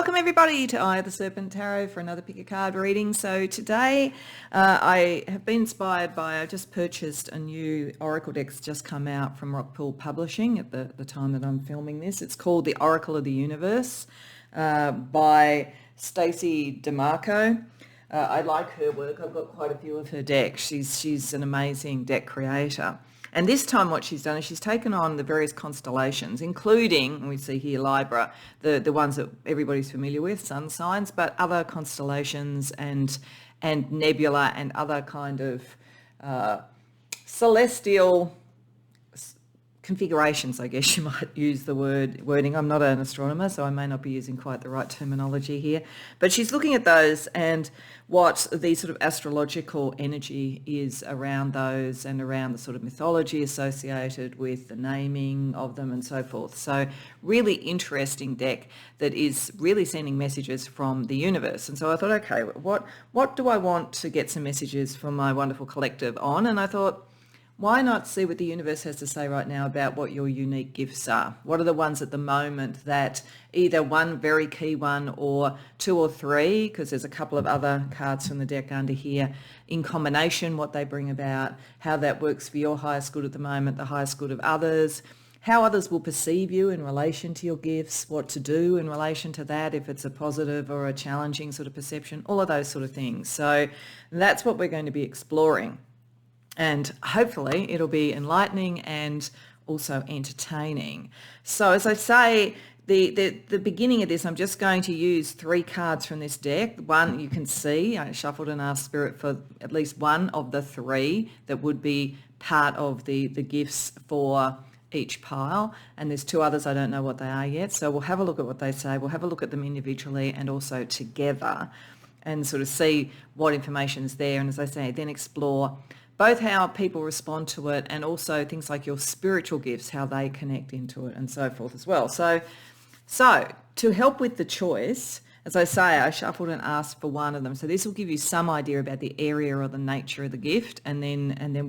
Welcome everybody to the Serpent Tarot for another pick a card reading. So today I have been inspired by, I just purchased a new Oracle deck's just come out from Rockpool Publishing at the time that I'm filming this. It's called The Oracle of the Universe by Stacey DeMarco. I like her work. I've got quite a few of her decks. She's an amazing deck creator. And this time what she's done is she's taken on the various constellations, including, we see here Libra, the ones that everybody's familiar with, sun signs, but other constellations and nebula and other kind of celestial configurations, I guess you might use the wording. I'm not an astronomer, so I may not be using quite the right terminology here. But she's looking at those and what the sort of astrological energy is around those and around the sort of mythology associated with the naming of them and so forth. So really interesting deck that is really sending messages from the universe. And so I thought, okay, what do I want to get some messages from my wonderful collective on? And I thought, why not see what the universe has to say right now about what your unique gifts are? What are the ones at the moment that either one very key one or two or three, because there's a couple of other cards from the deck under here, in combination, what they bring about, how that works for your highest good at the moment, the highest good of others, how others will perceive you in relation to your gifts, what to do in relation to that, if it's a positive or a challenging sort of perception, all of those sort of things. So that's what we're going to be exploring. And hopefully it'll be enlightening and also entertaining. So as I say, the beginning of this, I'm just going to use three cards from this deck. One you can see, I shuffled and asked Spirit for at least one of the three that would be part of the gifts for each pile. And there's two others, I don't know what they are yet. So we'll have a look at what they say. We'll have a look at them individually and also together and sort of see what information is there. And as I say, then explore both how people respond to it and also things like your spiritual gifts, how they connect into it and so forth as well. So to help with the choice, as I say, I shuffled and asked for one of them. So this will give you some idea about the area or the nature of the gift, and then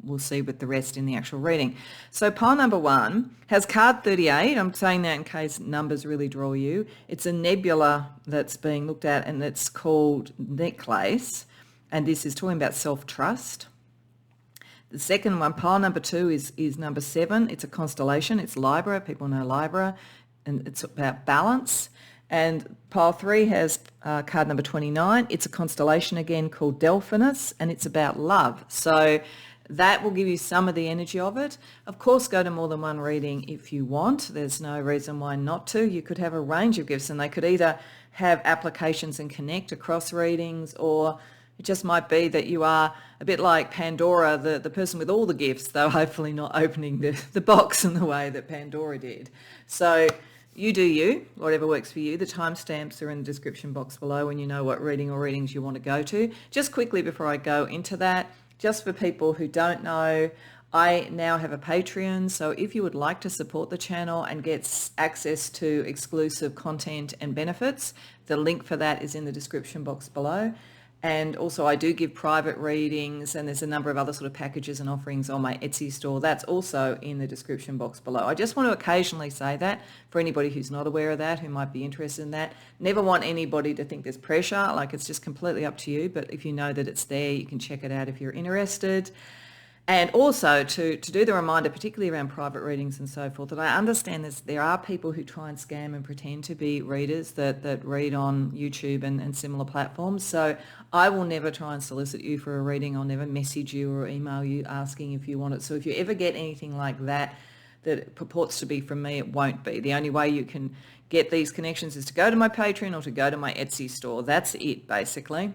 we'll see with the rest in the actual reading. So pile number one has card 38. I'm saying that in case numbers really draw you. It's a nebula that's being looked at, and it's called Necklace, and this is talking about self-trust. The second one, pile number two, is number 7. It's a constellation. It's Libra. People know Libra. And it's about balance. And pile 3 has card number 29. It's a constellation again called Delphinus, and it's about love. So that will give you some of the energy of it. Of course, go to more than one reading if you want. There's no reason why not to. You could have a range of gifts, and they could either have applications and connect across readings, or it just might be that you are a bit like Pandora, the person with all the gifts, though hopefully not opening the box in the way that Pandora did. So you do you, whatever works for you. The timestamps are in the description box below when you know what reading or readings you want to go to. Just quickly before I go into that, just for people who don't know, I now have a Patreon, so if you would like to support the channel and get access to exclusive content and benefits, the link for that is in the description box below. And also I do give private readings, and there's a number of other sort of packages and offerings on my Etsy store. That's also in the description box below. I just want to occasionally say that for anybody who's not aware of that, who might be interested in that. Never want anybody to think there's pressure, like it's just completely up to you. But if you know that it's there, you can check it out if you're interested. And also to do the reminder, particularly around private readings and so forth, that I understand there are people who try and scam and pretend to be readers that read on YouTube and similar platforms. So I will never try and solicit you for a reading. I'll never message you or email you asking if you want it. So if you ever get anything like that purports to be from me, it won't be. The only way you can get these connections is to go to my Patreon or to go to my Etsy store. That's it, basically.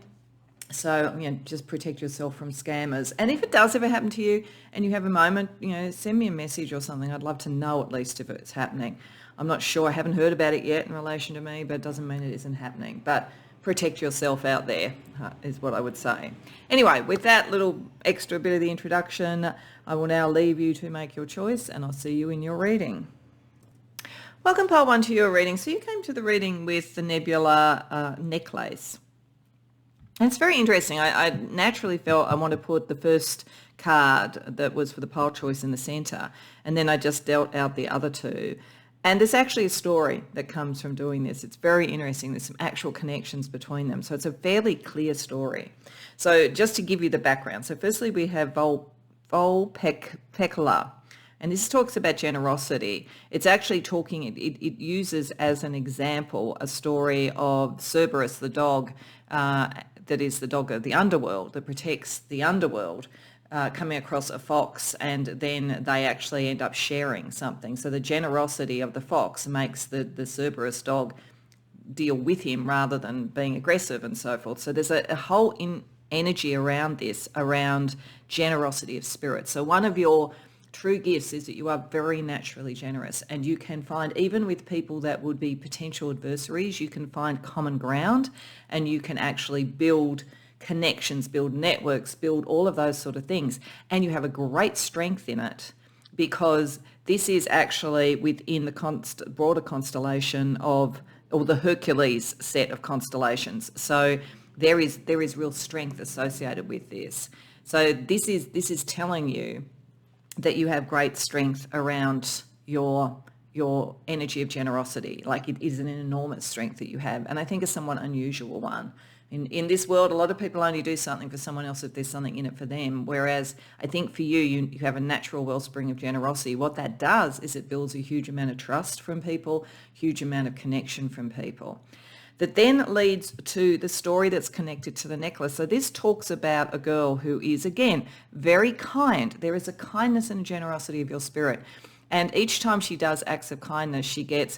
So, just protect yourself from scammers. And if it does ever happen to you and you have a moment, send me a message or something. I'd love to know at least if it's happening. I'm not sure. I haven't heard about it yet in relation to me, but it doesn't mean it isn't happening. But protect yourself out there is what I would say. Anyway, with that little extra bit of the introduction, I will now leave you to make your choice, and I'll see you in your reading. Welcome, pile 1, to your reading. So you came to the reading with the nebula Necklace. And it's very interesting. I naturally felt I want to put the first card that was for the pile choice in the centre, and then I just dealt out the other two. And there's actually a story that comes from doing this. It's very interesting. There's some actual connections between them. So it's a fairly clear story. So just to give you the background. So firstly, we have Volpecula. And this talks about generosity. It's actually talking, it uses as an example a story of Cerberus, the dog, that is the dog of the underworld, that protects the underworld, coming across a fox, and then they actually end up sharing something. So the generosity of the fox makes the Cerberus dog deal with him rather than being aggressive and so forth. So there's a whole energy around this, around generosity of spirit. So one of your true gifts is that you are very naturally generous, and you can find, even with people that would be potential adversaries, you can find common ground, and you can actually build connections, build networks, build all of those sort of things. And you have a great strength in it, because this is actually within the broader constellation of, or the Hercules set of constellations. So there is real strength associated with this. So this is telling you that you have great strength around your energy of generosity. Like, it is an enormous strength that you have, and I think a somewhat unusual one. In this world, a lot of people only do something for someone else if there's something in it for them, whereas I think for you have a natural wellspring of generosity. What that does is it builds a huge amount of trust from people, huge amount of connection from people. That then leads to the story that's connected to the necklace. So this talks about a girl who is, again, very kind. There is a kindness and a generosity of your spirit. And each time she does acts of kindness, she gets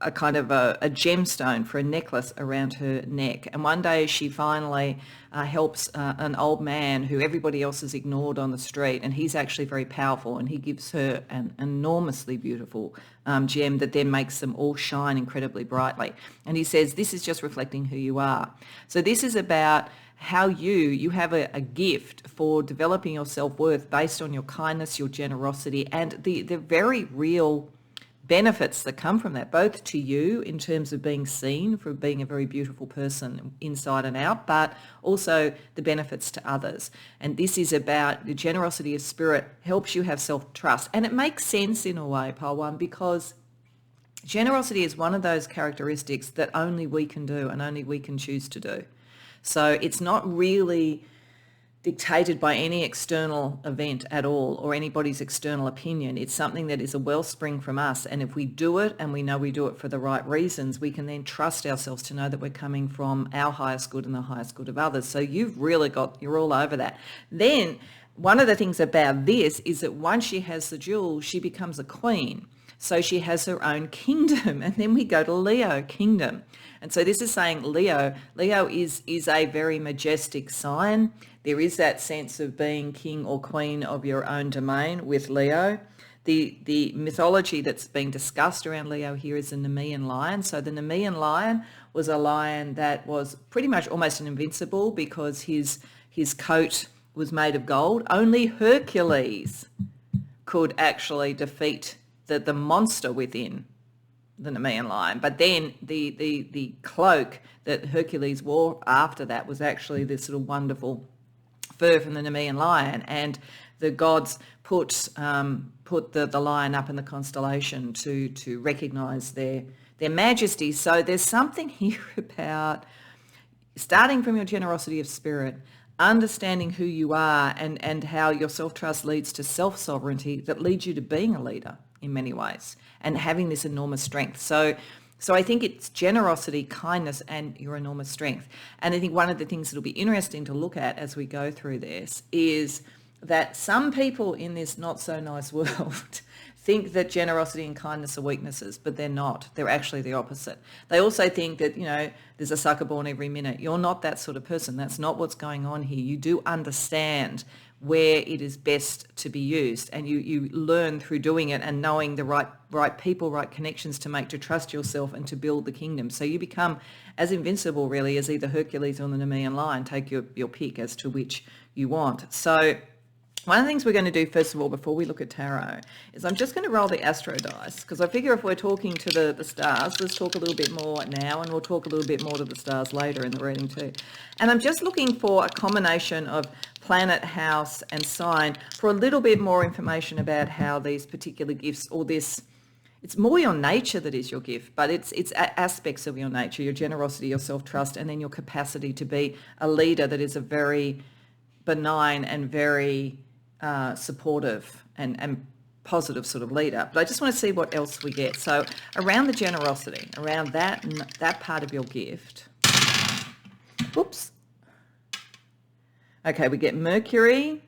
a kind of a gemstone for a necklace around her neck. And one day she finally helps an old man who everybody else has ignored on the street, and he's actually very powerful, and he gives her an enormously beautiful gem that then makes them all shine incredibly brightly. And he says, this is just reflecting who you are. So this is about how you have a gift for developing your self-worth based on your kindness, your generosity, and the very real benefits that come from that, both to you in terms of being seen for being a very beautiful person inside and out, but also the benefits to others. And this is about the generosity of spirit helps you have self-trust. And it makes sense in a way, Palwan, because generosity is one of those characteristics that only we can do and only we can choose to do. So it's not really dictated by any external event at all, or anybody's external opinion. It's something that is a wellspring from us. And if we do it, and we know we do it for the right reasons, we can then trust ourselves to know that we're coming from our highest good and the highest good of others. So you're all over that. Then one of the things about this is that once she has the jewel, she becomes a queen. So she has her own kingdom. And then we go to Leo kingdom. And so this is saying Leo is a very majestic sign. There is that sense of being king or queen of your own domain with Leo. The mythology that's being discussed around Leo here is the Nemean lion. So the Nemean lion was a lion that was pretty much almost an invincible, because his coat was made of gold. Only Hercules could actually defeat the monster within the Nemean lion. But then the cloak that Hercules wore after that was actually this sort of wonderful fur from the Nemean lion, and the gods put the lion up in the constellation to recognize their majesty. So there's something here about starting from your generosity of spirit, understanding who you are, and how your self-trust leads to self-sovereignty that leads you to being a leader in many ways, and having this enormous strength. So I think it's generosity, kindness, and your enormous strength. And I think one of the things that'll be interesting to look at as we go through this is that some people in this not so nice world think that generosity and kindness are weaknesses, but they're not. They're actually the opposite. They also think that, there's a sucker born every minute. You're not that sort of person. That's not what's going on here. You do understand where it is best to be used, and you learn through doing it and knowing the right people, right connections to make, to trust yourself and to build the kingdom. So you become as invincible really as either Hercules or the Nemean lion. Take your pick as to which you want. So one of the things we're going to do first of all before we look at tarot is I'm just going to roll the astro dice, because I figure if we're talking to the stars, let's talk a little bit more now, and we'll talk a little bit more to the stars later in the reading too. And I'm just looking for a combination of planet, house and sign for a little bit more information about how these particular gifts, or this it's more your nature that is your gift, but it's aspects of your nature, your generosity, your self-trust, and then your capacity to be a leader that is a very benign and very supportive and positive sort of leader. But I just want to see what else we get. So around the generosity, around that part of your gift. Whoops. Okay, we get Mercury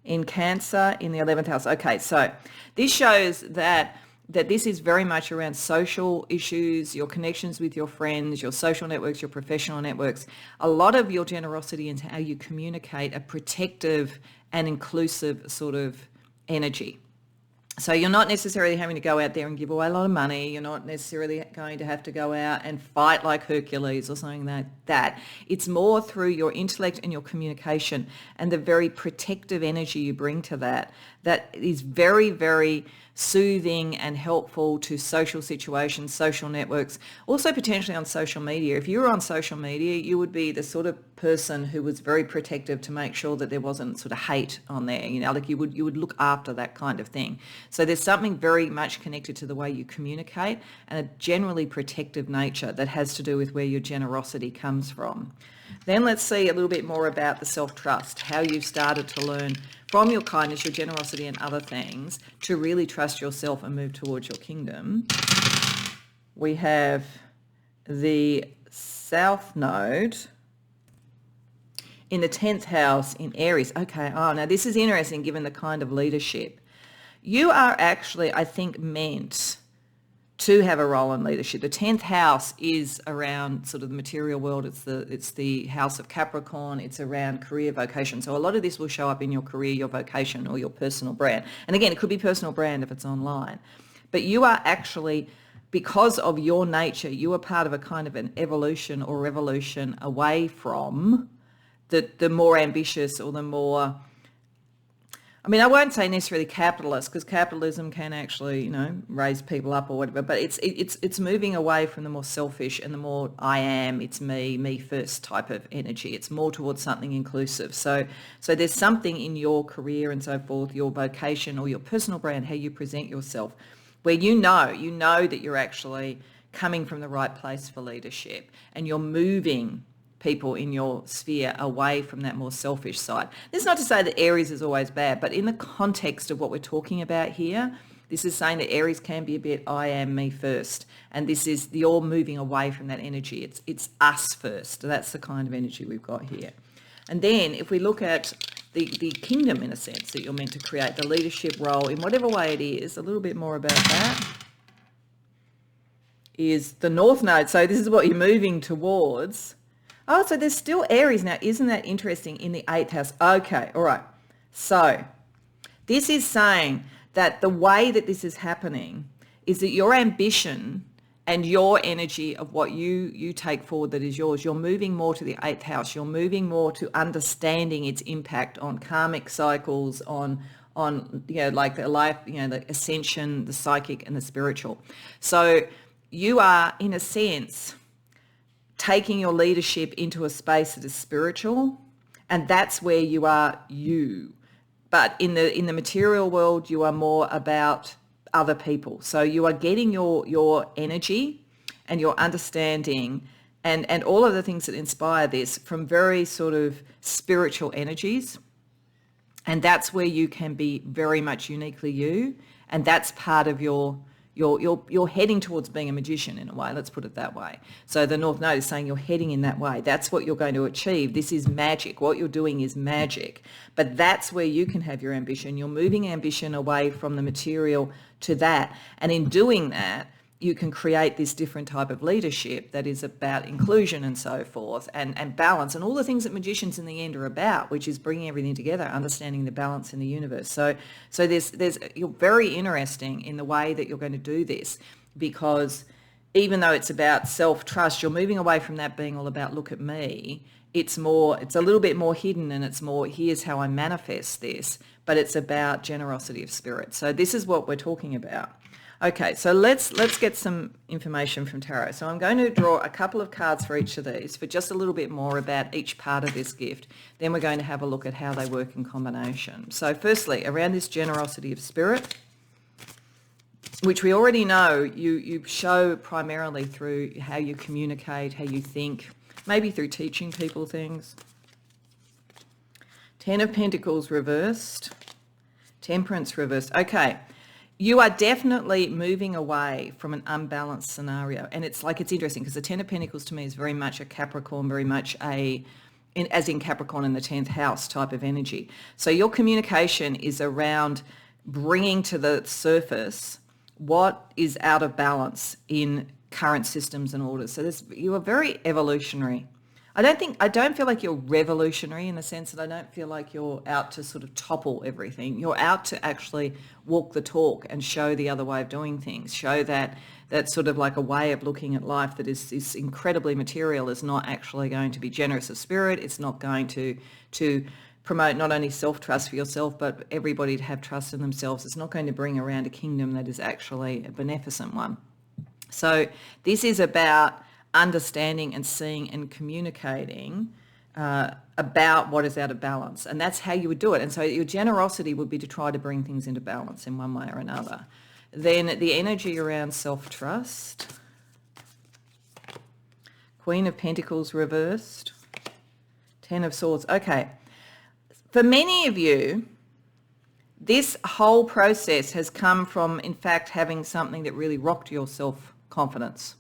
in Cancer in the 11th house. Okay, so this shows that this is very much around social issues, your connections with your friends, your social networks, your professional networks. A lot of your generosity and how you communicate a protective and inclusive sort of energy. So you're not necessarily having to go out there and give away a lot of money. You're not necessarily going to have to go out and fight like Hercules or something like that. It's more through your intellect and your communication and the very protective energy you bring to that is very, very soothing and helpful to social situations, social networks, also potentially on social media. If you were on social media, you would be the sort of person who was very protective to make sure that there wasn't sort of hate on there, like you would look after that kind of thing. So there's something very much connected to the way you communicate and a generally protective nature that has to do with where your generosity comes from. Then let's see a little bit more about the self-trust, how you've started to learn from your kindness, your generosity and other things to really trust yourself and move towards your kingdom. We have the South Node in the 10th house in Aries. Okay, now this is interesting given the kind of leadership. You are actually, I think, meant to have a role in leadership. The 10th house is around sort of the material world. It's the house of Capricorn. It's around career, vocation. So a lot of this will show up in your career, your vocation, or your personal brand. And again, it could be personal brand if it's online. But you are actually, because of your nature, you are part of a kind of an evolution or revolution away from the more ambitious or the more, I won't say necessarily capitalist, because capitalism can actually, raise people up or whatever, but it's moving away from the more selfish and the more I am, it's me first type of energy. It's more towards something inclusive. So there's something in your career and so forth, your vocation or your personal brand, how you present yourself, where you know that you're actually coming from the right place for leadership and you're moving people in your sphere away from that more selfish side. This is not to say that Aries is always bad, but in the context of what we're talking about here, this is saying that Aries can be a bit I am, me first. And this is you're moving away from that energy. It's us first. That's the kind of energy we've got here. And then if we look at the kingdom, in a sense, that you're meant to create, the leadership role in whatever way it is, a little bit more about that, is the North Node. So this is what you're moving towards. Oh, so there's still Aries now. Isn't that interesting in the 8th house? Okay, all right. So this is saying that the way that this is happening is that your ambition and your energy of what you take forward that is yours, you're moving more to the 8th house. You're moving more to understanding its impact on karmic cycles, on like the life, the ascension, the psychic and the spiritual. So you are, in a sense, taking your leadership into a space that is spiritual, and that's where you are you. But in the material world, you are more about other people. So you are getting your energy and your understanding and all of the things that inspire this from very sort of spiritual energies. And that's where you can be very much uniquely you. And that's part of you're heading towards being a magician in a way, let's put it that way. So the North Node is saying you're heading in that way. That's what you're going to achieve. This is magic. What you're doing is magic. But that's where you can have your ambition. You're moving ambition away from the material to that. And in doing that, you can create this different type of leadership that is about inclusion and so forth and balance and all the things that magicians in the end are about, which is bringing everything together, understanding the balance in the universe. So there's you're very interesting in the way that you're going to do this, because even though it's about self-trust, you're moving away from that being all about look at me. It's a little bit more hidden, and it's more here's how I manifest this, but it's about generosity of spirit. So this is what we're talking about. Okay, so let's get some information from tarot. So I'm going to draw a couple of cards for each of these for just a little bit more about each part of this gift. Then we're going to have a look at how they work in combination. So firstly, around this generosity of spirit, which we already know you show primarily through how you communicate, how you think, maybe through teaching people things. 10 of Pentacles reversed, Temperance reversed. Okay, you are definitely moving away from an unbalanced scenario. And it's interesting because the 10 of Pentacles to me is very much a Capricorn, very much as in Capricorn in the 10th house type of energy. So your communication is around bringing to the surface what is out of balance in current systems and orders. So you are very evolutionary. I don't feel like you're revolutionary in the sense that I don't feel like you're out to sort of topple everything. You're out to actually walk the talk and show the other way of doing things, show that sort of like a way of looking at life that is incredibly material is not actually going to be generous of spirit. It's not going to promote not only self-trust for yourself, but everybody to have trust in themselves. It's not going to bring around a kingdom that is actually a beneficent one. So this is about understanding and seeing and communicating about what is out of balance. And that's how you would do it. And so your generosity would be to try to bring things into balance in one way or another. Then the energy around self-trust. Queen of Pentacles reversed. 10 of Swords. Okay. For many of you, this whole process has come from, in fact, having something that really rocked your self-confidence.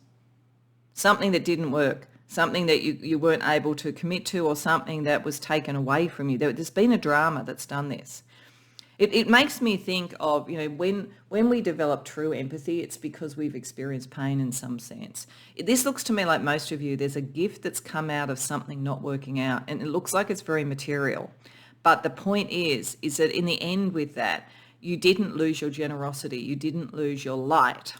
Something that didn't work, something that you weren't able to commit to, or something that was taken away from you. There's been a drama that's done this. It makes me think of, when we develop true empathy, it's because we've experienced pain in some sense. This looks to me like most of you, there's a gift that's come out of something not working out, and it looks like it's very material. But the point is that in the end with that, you didn't lose your generosity, you didn't lose your light.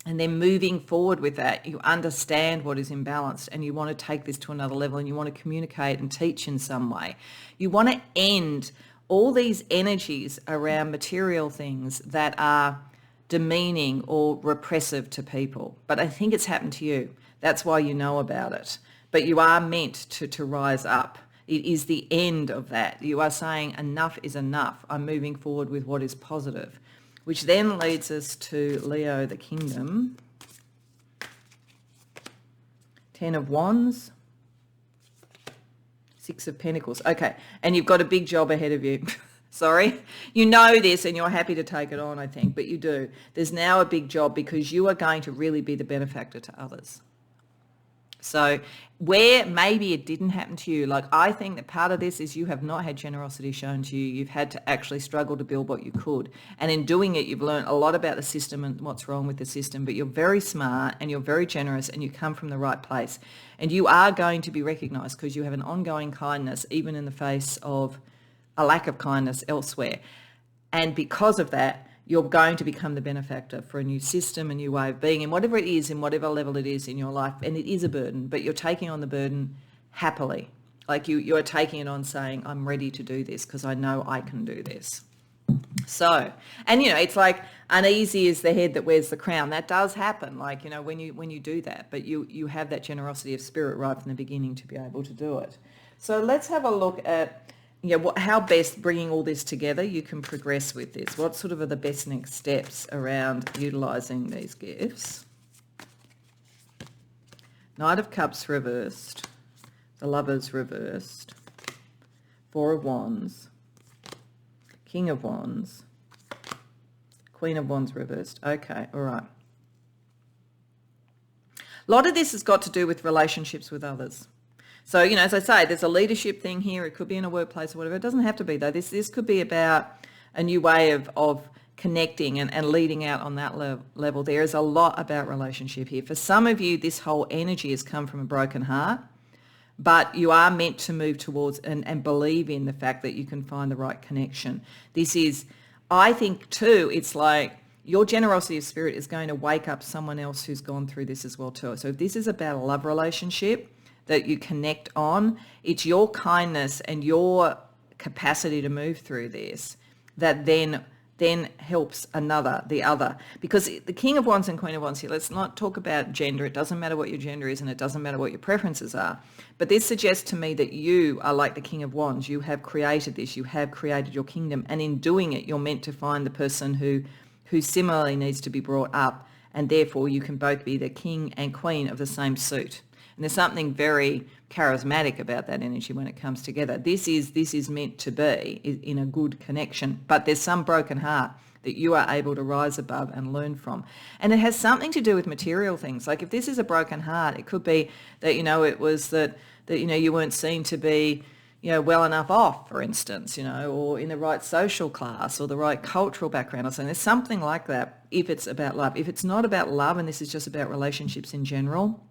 And then moving forward with that, you understand what is imbalanced and you want to take this to another level and you want to communicate and teach in some way. You want to end all these energies around material things that are demeaning or repressive to people. But I think it's happened to you. That's why you know about it. But you are meant to rise up. It is the end of that. You are saying enough is enough. I'm moving forward with what is positive. Which then leads us to Leo, the kingdom. 10 of Wands. 6 of Pentacles. Okay, and you've got a big job ahead of you. Sorry. You know this and you're happy to take it on, I think, but you do. There's now a big job because you are going to really be the benefactor to others. So where maybe it didn't happen to you, like I think that part of this is you have not had generosity shown to you. You've had to actually struggle to build what you could. And in doing it, you've learned a lot about the system and what's wrong with the system, but you're very smart and you're very generous and you come from the right place. And you are going to be recognized because you have an ongoing kindness, even in the face of a lack of kindness elsewhere. And because of that, you're going to become the benefactor for a new system, a new way of being, and whatever it is, in whatever level it is in your life. And it is a burden, but you're taking on the burden happily. Like you're taking it on saying, I'm ready to do this because I know I can do this. So, and it's like uneasy is the head that wears the crown. That does happen, like, when you do that, but you have that generosity of spirit right from the beginning to be able to do it. So let's have a look at how best bringing all this together you can progress with this. What sort of are the best next steps around utilising these gifts? Knight of Cups reversed. The Lovers reversed. 4 of Wands. King of Wands. Queen of Wands reversed. Okay, all right. A lot of this has got to do with relationships with others. So, as I say, there's a leadership thing here. It could be in a workplace or whatever. It doesn't have to be, though. This could be about a new way of connecting and leading out on that level. There is a lot about relationship here. For some of you, this whole energy has come from a broken heart, but you are meant to move towards and believe in the fact that you can find the right connection. This is, I think, too, it's like your generosity of spirit is going to wake up someone else who's gone through this as well, too. So if this is about a love relationship that you connect on, it's your kindness and your capacity to move through this that then helps the other. Because the King of Wands and Queen of Wands here, let's not talk about gender. It doesn't matter what your gender is and it doesn't matter what your preferences are. But this suggests to me that you are like the King of Wands. You have created this. You have created your kingdom. And in doing it, you're meant to find the person who who similarly needs to be brought up, and therefore you can both be the king and queen of the same suit. And there's something very charismatic about that energy when it comes together. This is meant to be in a good connection, but there's some broken heart that you are able to rise above and learn from. And it has something to do with material things. Like if this is a broken heart, it could be that, it was that you weren't seen to be, well enough off, for instance, or in the right social class or the right cultural background or something. There's something like that if it's about love. If it's not about love and this is just about relationships in general,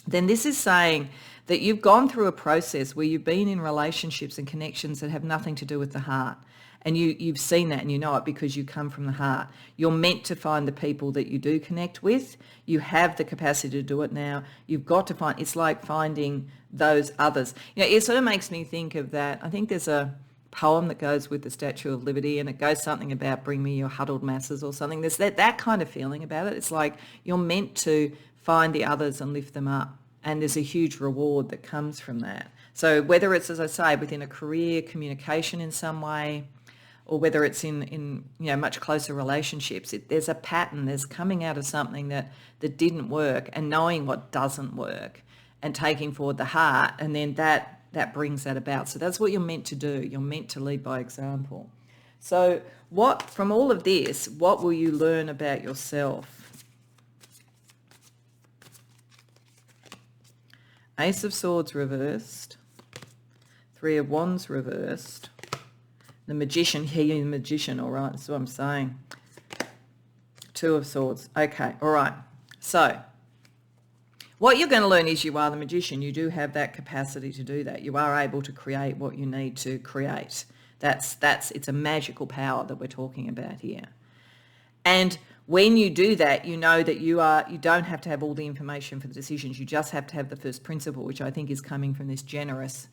then this is saying that you've gone through a process where you've been in relationships and connections that have nothing to do with the heart. And you've seen that and you know it because you come from the heart. You're meant to find the people that you do connect with. You have the capacity to do it now. You've got to find, it's like finding those others. It sort of makes me think of that. I think there's a poem that goes with the Statue of Liberty, and it goes something about bring me your huddled masses or something. There's that kind of feeling about it. It's like you're meant to find the others and lift them up. And there's a huge reward that comes from that. So whether it's, as I say, within a career, communication in some way, or whether it's in much closer relationships, there's a pattern. There's coming out of something that didn't work and knowing what doesn't work and taking forward the heart, and then that brings that about. So that's what you're meant to do. You're meant to lead by example. So from all of this, what will you learn about yourself? Ace of Swords reversed, Three of Wands reversed, the Magician, here the Magician, all right, that's what I'm saying. Two of Swords, okay, all right. So what you're going to learn is you are the Magician. You do have that capacity to do that. You are able to create what you need to create. It's a magical power that we're talking about here. And when you do that, you know that you don't have to have all the information for the decisions. You just have to have the first principle, which I think is coming from this generous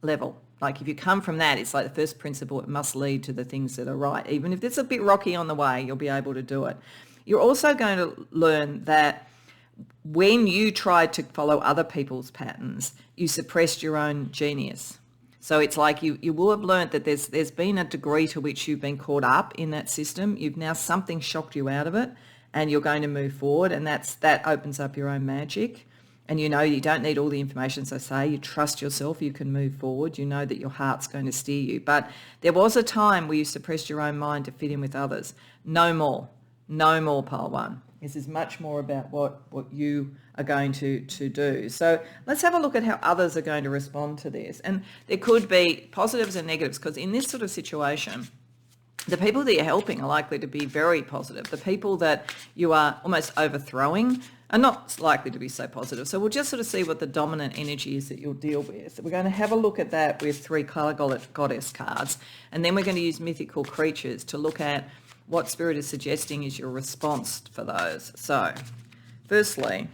level. Like if you come from that, it's like the first principle, it must lead to the things that are right. Even if it's a bit rocky on the way, you'll be able to do it. You're also going to learn that when you tried to follow other people's patterns, you suppressed your own genius. So it's like you will have learned that there's been a degree to which you've been caught up in that system. You've now something shocked you out of it, and you're going to move forward, and that opens up your own magic. And you don't need all the information, as I say. You trust yourself, you can move forward. You know that your heart's going to steer you. But there was a time where you suppressed your own mind to fit in with others. No more, pile one. This is much more about what you are going to do. So let's have a look at how others are going to respond to this. And there could be positives and negatives, because in this sort of situation, the people that you're helping are likely to be very positive. The people that you are almost overthrowing are not likely to be so positive. So we'll just sort of see what the dominant energy is that you'll deal with. So we're going to have a look at that with 3 colour goddess cards, and then we're going to use mythical creatures to look at what Spirit is suggesting is your response for those. So firstly,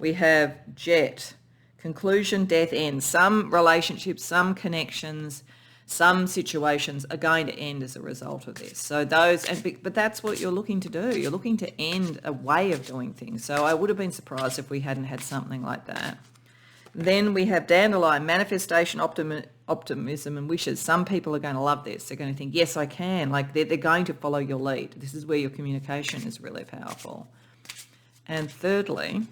we have Jet, conclusion, death, end. Some relationships, some connections, some situations are going to end as a result of this. So but that's what you're looking to do. You're looking to end a way of doing things. So I would have been surprised if we hadn't had something like that. Then we have Dandelion, manifestation, optimism and wishes. Some people are going to love this. They're going to think, yes, I can. Like they're going to follow your lead. This is where your communication is really powerful. And thirdly,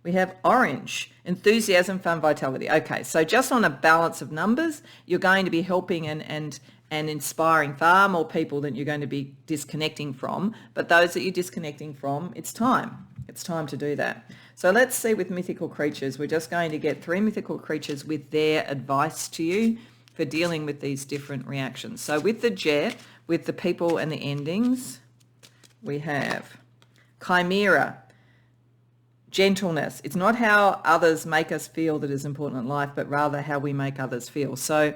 we have Orange, enthusiasm, fun, vitality. Okay, so just on a balance of numbers, you're going to be helping and inspiring far more people than you're going to be disconnecting from. But those that you're disconnecting from, it's time. It's time to do that. So let's see with mythical creatures. We're just going to get 3 mythical creatures with their advice to you for dealing with these different reactions. So with the Jet, with the people and the endings, we have Chimera, gentleness. It's not how others make us feel that is important in life, but rather how we make others feel. So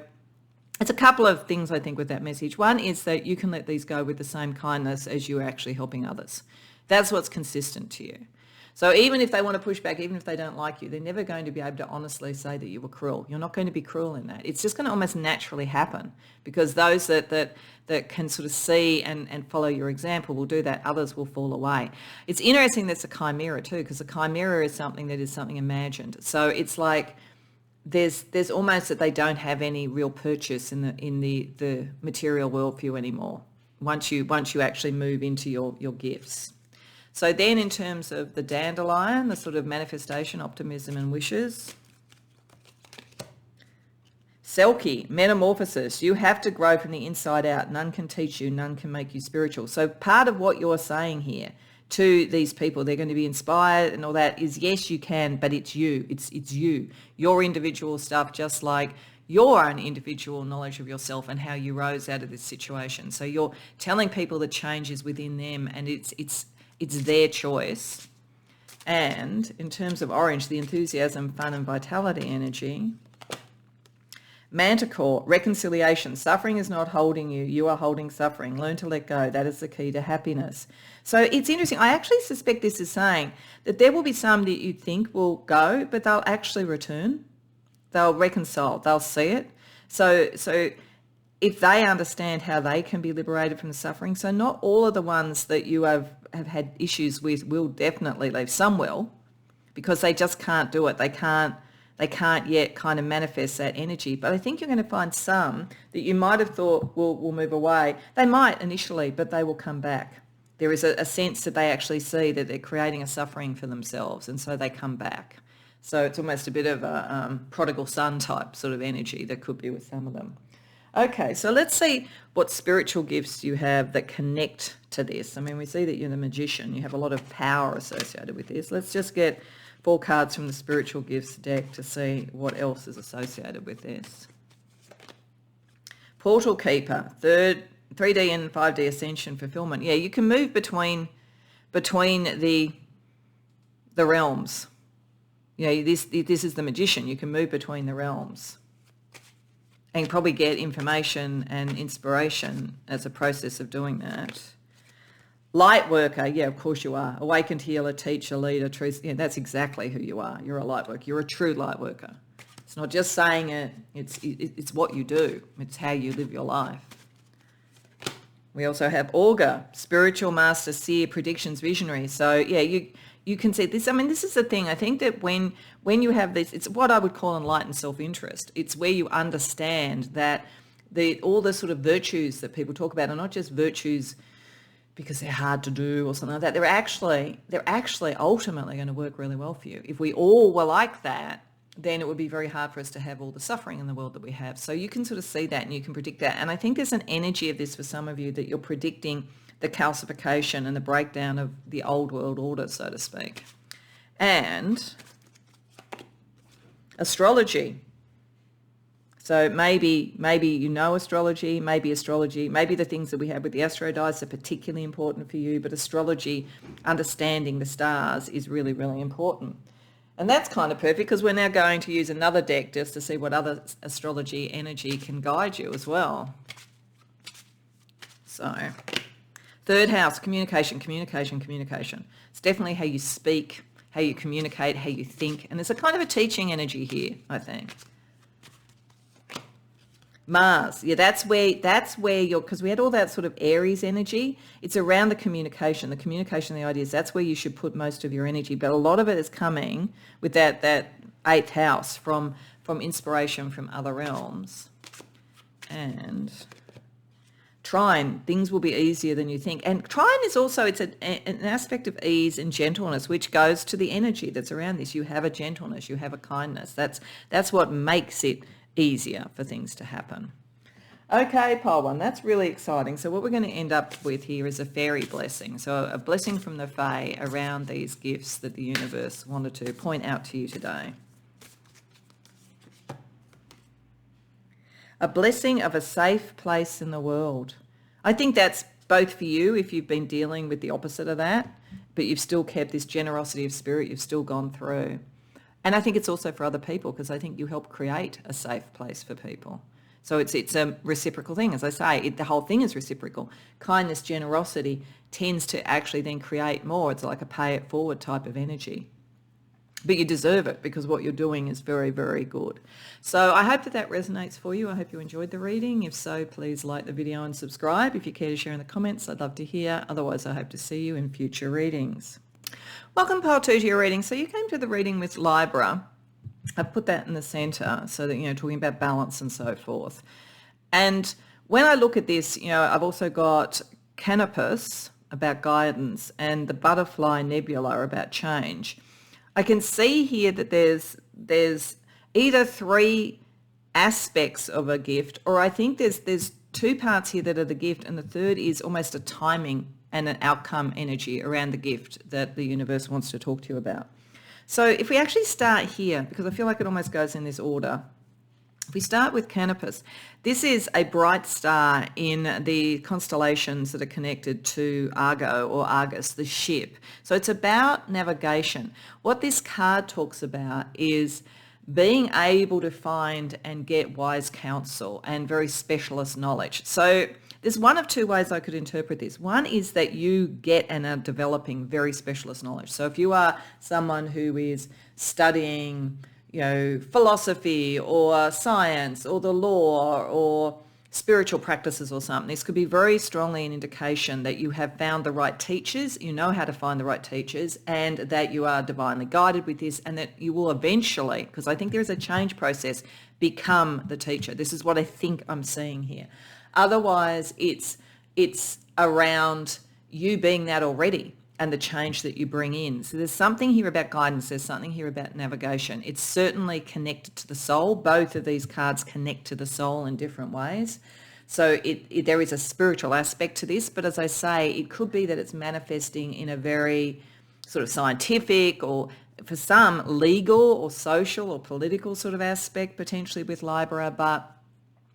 it's a couple of things I think with that message. One is that you can let these go with the same kindness as you're actually helping others. That's what's consistent to you. So even if they want to push back, even if they don't like you, they're never going to be able to honestly say that you were cruel. You're not going to be cruel in that. It's just going to almost naturally happen, because those that can sort of see and follow your example will do that. Others will fall away. It's interesting that's a chimera too, because a chimera is something that is something imagined. So it's like there's almost that they don't have any real purchase in the material world for you anymore. once you actually move into your gifts. So then in terms of the dandelion, the sort of manifestation, optimism and wishes. Selkie, metamorphosis. You have to grow from the inside out. None can teach you, none can make you spiritual. So part of what you're saying here to these people, they're going to be inspired and all that, is yes, you can, but it's you. It's you. Your individual stuff, just like your own individual knowledge of yourself and how you rose out of this situation. So you're telling people the change is within them, and it's their choice. And in terms of orange, the enthusiasm, fun and vitality energy. Manticore, reconciliation. Suffering is not holding you. You are holding suffering. Learn to let go. That is the key to happiness. So it's interesting. I actually suspect this is saying that there will be some that you think will go, but they'll actually return. They'll reconcile. They'll see it. So if they understand how they can be liberated from the suffering, so not all of the ones that you have had issues with will definitely leave. Some will, because they just can't do it. They can't yet kind of manifest that energy. But I think you're going to find some that you might have thought will move away. They might initially, but they will come back. There is a sense that they actually see that they're creating a suffering for themselves, and so they come back. So it's almost a bit of a prodigal son type sort of energy that could be with some of them. Okay, so let's see what spiritual gifts you have that connect to this. I mean, we see that you're the magician. You have a lot of power associated with this. Let's just get 4 cards from the spiritual gifts deck to see what else is associated with this. Portal Keeper, 3D and 5D ascension fulfillment. Yeah, you can move between the realms. You know, this is the magician. You can move between the realms and probably get information and inspiration as a process of doing that. Light worker, yeah, of course you are. Awakened healer, teacher, leader, truth. Yeah, that's exactly who you are. You're a light worker. You're a true light worker. It's not just saying it. It's what you do. It's how you live your life. We also have augur, spiritual master, seer, predictions, visionary. So yeah, you can see this. I mean, this is the thing. I think that when you have this, it's what I would call enlightened self-interest. It's where you understand that all the sort of virtues that people talk about are not just virtues because they're hard to do or something like that. They're actually ultimately going to work really well for you. If we all were like that, then it would be very hard for us to have all the suffering in the world that we have. So you can sort of see that and you can predict that. And I think there's an energy of this for some of you that you're predicting the calcification and the breakdown of the old world order, so to speak. And astrology. So maybe you know astrology, maybe the things that we have with the astro dice are particularly important for you, but astrology, understanding the stars is really, really important. And that's kind of perfect because we're now going to use another deck just to see what other astrology energy can guide you as well. So, 3rd house, communication. It's definitely how you speak, how you communicate, how you think. And there's a kind of a teaching energy here, I think. Mars, yeah, that's where you're, because we had all that sort of Aries energy. It's around the communication, the ideas. That's where you should put most of your energy. But a lot of it is coming with that 8th house from inspiration from other realms. And Trine, things will be easier than you think. And Trine is also, it's an aspect of ease and gentleness, which goes to the energy that's around this. You have a gentleness, you have a kindness. That's what makes it easier for things to happen. Okay, pile 1, that's really exciting. So what we're going to end up with here is a fairy blessing. So a blessing from the Fae around these gifts that the universe wanted to point out to you today. A blessing of a safe place in the world. I think that's both for you if you've been dealing with the opposite of that, but you've still kept this generosity of spirit, you've still gone through. And I think it's also for other people because I think you help create a safe place for people. So it's a reciprocal thing. As I say, the whole thing is reciprocal. Kindness, generosity tends to actually then create more. It's like a pay it forward type of energy. But you deserve it because what you're doing is very, very good. So I hope that resonates for you. I hope you enjoyed the reading. If so, please like the video and subscribe. If you care to share in the comments, I'd love to hear. Otherwise, I hope to see you in future readings. Welcome, Pile 2, to your reading. So you came to the reading with Libra. I've put that in the centre so that, talking about balance and so forth. And when I look at this, I've also got Canopus about guidance and the Butterfly Nebula about change. I can see here that there's either three aspects of a gift, or I think there's two parts here that are the gift, and the third is almost a timing and an outcome energy around the gift that the universe wants to talk to you about. So if we actually start here, because I feel like it almost goes in this order, if we start with Canopus, this is a bright star in the constellations that are connected to Argo or Argus, the ship. So it's about navigation. What this card talks about is being able to find and get wise counsel and very specialist knowledge. So there's one of two ways I could interpret this. One is that you get and are developing very specialist knowledge. So if you are someone who is studying philosophy or science or the law or spiritual practices or something, this could be very strongly an indication that you have found the right teachers, you know how to find the right teachers, and that you are divinely guided with this, and that you will eventually, because I think there's a change process, become the teacher. This is what I think I'm seeing here. Otherwise, it's around you being that already, and the change that you bring in. So there's something here about guidance, there's something here about navigation. It's certainly connected to the soul. Both of these cards connect to the soul in different ways. So there is a spiritual aspect to this, but as I say, it could be that it's manifesting in a very sort of scientific, or for some legal or social or political sort of aspect potentially with Libra, but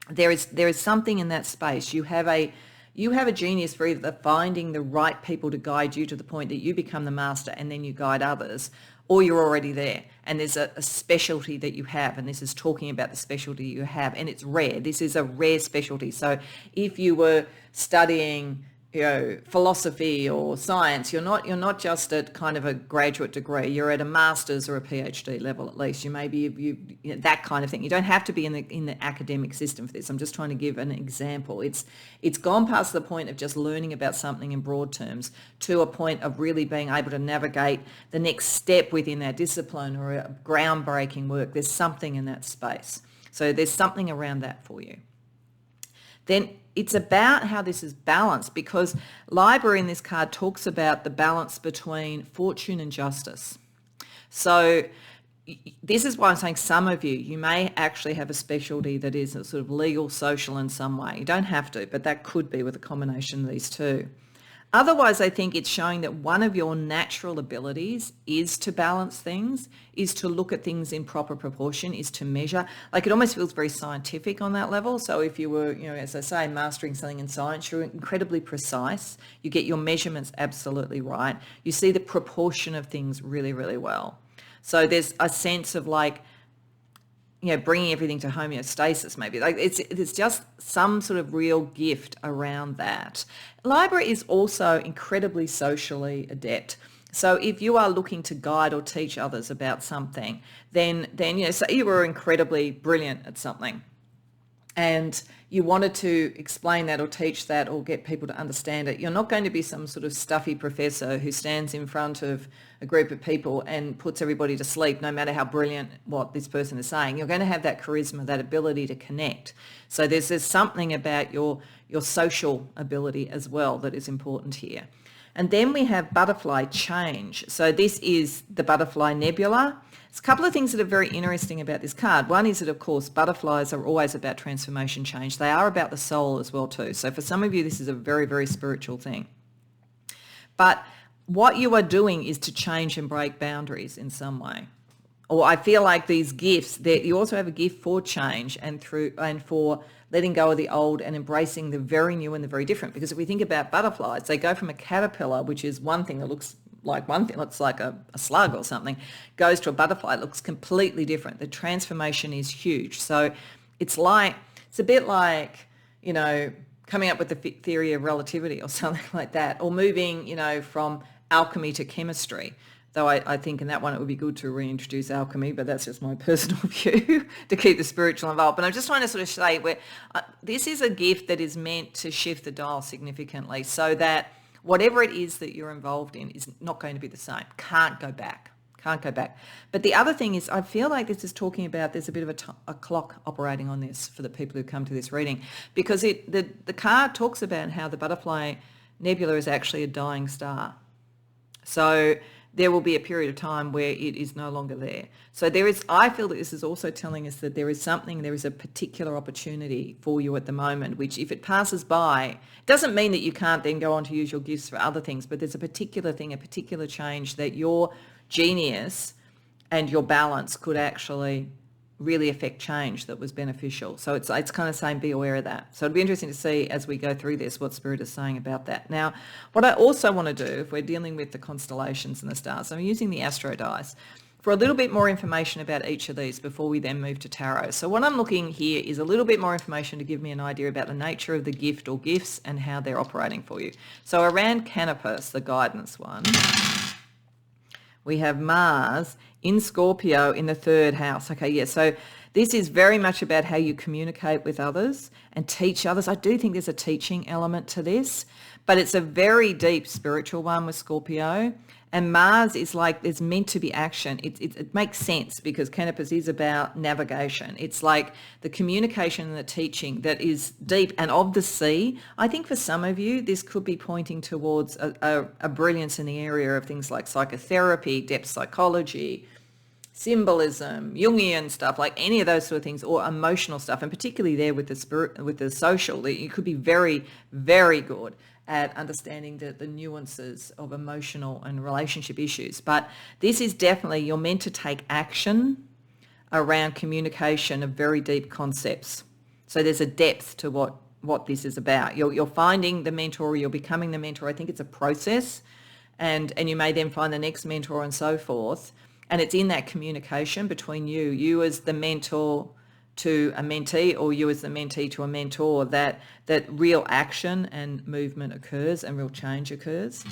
there is something in that space. You have a genius for either finding the right people to guide you to the point that you become the master and then you guide others, or you're already there and there's a specialty that you have, and this is talking about the specialty you have, and it's rare. This is a rare specialty. So if you were studying philosophy or science, you're not just at kind of a graduate degree, you're at a master's or a PhD level at least. You may be that kind of thing. You don't have to be in the academic system for this. I'm just trying to give an example. It's gone past the point of just learning about something in broad terms to a point of really being able to navigate the next step within that discipline or a groundbreaking work. There's something in that space. So there's something around that for you. Then it's about how this is balanced, because Libra in this card talks about the balance between fortune and justice. So this is why I'm saying some of you may actually have a specialty that is a sort of legal, social in some way. You don't have to, but that could be with a combination of these two. Otherwise, I think it's showing that one of your natural abilities is to balance things, is to look at things in proper proportion, is to measure. Like, it almost feels very scientific on that level. So if you were, as I say, mastering something in science, you're incredibly precise. You get your measurements absolutely right. You see the proportion of things really, really well. So there's a sense of bringing everything to homeostasis, maybe. Like it's just some sort of real gift around that. Libra is also incredibly socially adept. So if you are looking to guide or teach others about something, then say you were incredibly brilliant at something and you wanted to explain that or teach that or get people to understand it, you're not going to be some sort of stuffy professor who stands in front of a group of people and puts everybody to sleep, no matter how brilliant what this person is saying. You're going to have that charisma, that ability to connect. So there's something about your social ability as well that is important here. And then we have butterfly change. So this is the butterfly nebula. There's a couple of things that are very interesting about this card. One is that, of course, butterflies are always about transformation, change. They are about the soul as well too. So for some of you, this is a very, very spiritual thing. But what you are doing is to change and break boundaries in some way. Or I feel like these gifts, that you also have a gift for change and for letting go of the old and embracing the very new and the very different. Because if we think about butterflies, they go from a caterpillar, which is one thing that looks like one thing, looks like a slug or something, goes to a butterfly, it looks completely different. The transformation is huge. So it's a bit like, coming up with the theory of relativity or something like that, or moving, from alchemy to chemistry. Though I think in that one it would be good to reintroduce alchemy, but that's just my personal view, to keep the spiritual involved. But I'm just trying to sort of say where this is a gift that is meant to shift the dial significantly, so that whatever it is that you're involved in is not going to be the same. Can't go back. Can't go back. But the other thing is, I feel like this is talking about there's a bit of a clock operating on this for the people who come to this reading, because the card talks about how the Butterfly Nebula is actually a dying star. So there will be a period of time where it is no longer there. So I feel that this is also telling us that there is a particular opportunity for you at the moment, which if it passes by, it doesn't mean that you can't then go on to use your gifts for other things, but there's a particular thing, a particular change that your genius and your balance could actually really affect change that was beneficial. So it's kind of saying be aware of that. So it'd be interesting to see as we go through this what Spirit is saying about that. Now, what I also want to do, if we're dealing with the constellations and the stars, I'm using the Astro Dice for a little bit more information about each of these before we then move to tarot. So what I'm looking here is a little bit more information to give me an idea about the nature of the gift or gifts and how they're operating for you. So around Canopus, the guidance one, we have Mars in Scorpio in the 3rd house. Okay, yeah, so this is very much about how you communicate with others and teach others. I do think there's a teaching element to this, but it's a very deep spiritual one with Scorpio. And Mars is like, it's meant to be action. It makes sense because Canopus is about navigation. It's like the communication and the teaching that is deep and of the sea. I think for some of you, this could be pointing towards a brilliance in the area of things like psychotherapy, depth psychology, symbolism, Jungian stuff, like any of those sort of things, or emotional stuff, and particularly there with the spirit, with the social, you could be very, very good at understanding the nuances of emotional and relationship issues. But this is definitely, you're meant to take action around communication of very deep concepts. So there's a depth to what this is about. You're finding the mentor, or you're becoming the mentor. I think it's a process, and you may then find the next mentor and so forth. And it's in that communication between you as the mentor to a mentee, or you as the mentee to a mentor, that real action and movement occurs and real change occurs.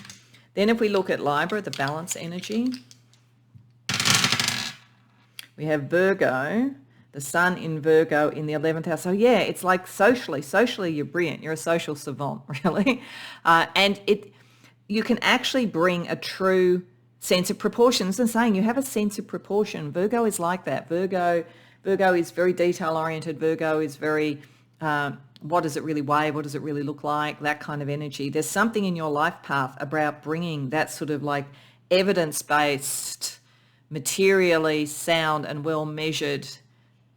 Then if we look at Libra, the balance energy, we have Virgo, the sun in Virgo in the 11th house. So yeah, it's like socially you're brilliant. You're a social savant, really. And you can actually bring a true sense of proportions, and saying you have a sense of proportion. Virgo is like that. Virgo is very detail oriented. Virgo is very, what does it really weigh? What does it really look like? That kind of energy. There's something in your life path about bringing that sort of like evidence-based, materially sound and well measured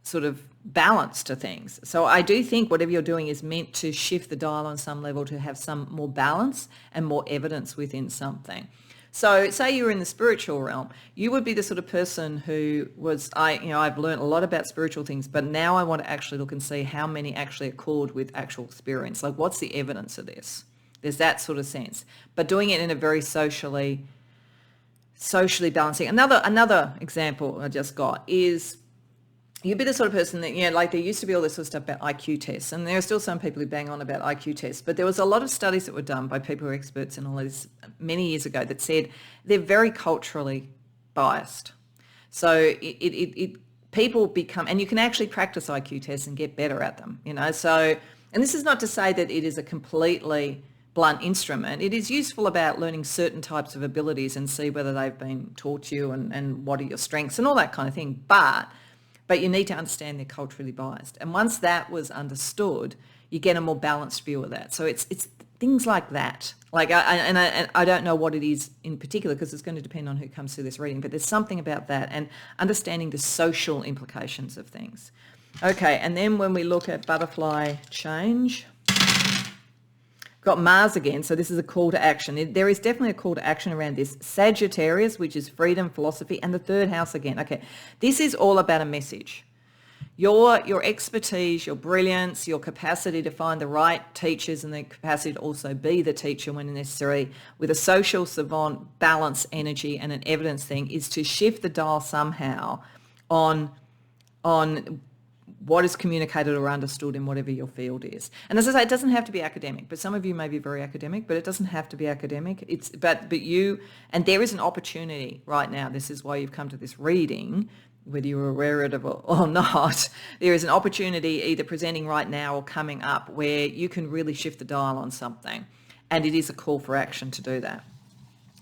sort of balance to things. So I do think whatever you're doing is meant to shift the dial on some level to have some more balance and more evidence within something. So say you were in the spiritual realm, you would be the sort of person who was, I've learned a lot about spiritual things, but now I want to actually look and see how many actually accord with actual experience. Like, what's the evidence of this? There's that sort of sense, but doing it in a very socially balancing. Another example I just got is, you'd be the sort of person that, like there used to be all this sort of stuff about IQ tests, and there are still some people who bang on about IQ tests, but there was a lot of studies that were done by people who are experts in all this many years ago that said they're very culturally biased. So people become, and you can actually practice IQ tests and get better at them, So, and this is not to say that it is a completely blunt instrument. It is useful about learning certain types of abilities and see whether they've been taught you and what are your strengths and all that kind of thing. But you need to understand they're culturally biased. And once that was understood, you get a more balanced view of that. So it's things like that. Like, I don't know what it is in particular, because it's going to depend on who comes through this reading, but there's something about that and understanding the social implications of things. Okay, and then when we look at butterfly change, got Mars again, so this is a call to action. There is definitely a call to action around this. Sagittarius, which is freedom, philosophy, and the 3rd house again. Okay, this is all about a message. Your expertise, your brilliance, your capacity to find the right teachers and the capacity to also be the teacher when necessary, with a social savant balance energy and an evidence thing, is to shift the dial somehow on what is communicated or understood in whatever your field is. And as I say, it doesn't have to be academic, but some of you may be very academic, but it doesn't have to be academic. But you, and there is an opportunity right now. This is why you've come to this reading, whether you're aware of it or not. There is an opportunity either presenting right now or coming up where you can really shift the dial on something. And it is a call for action to do that.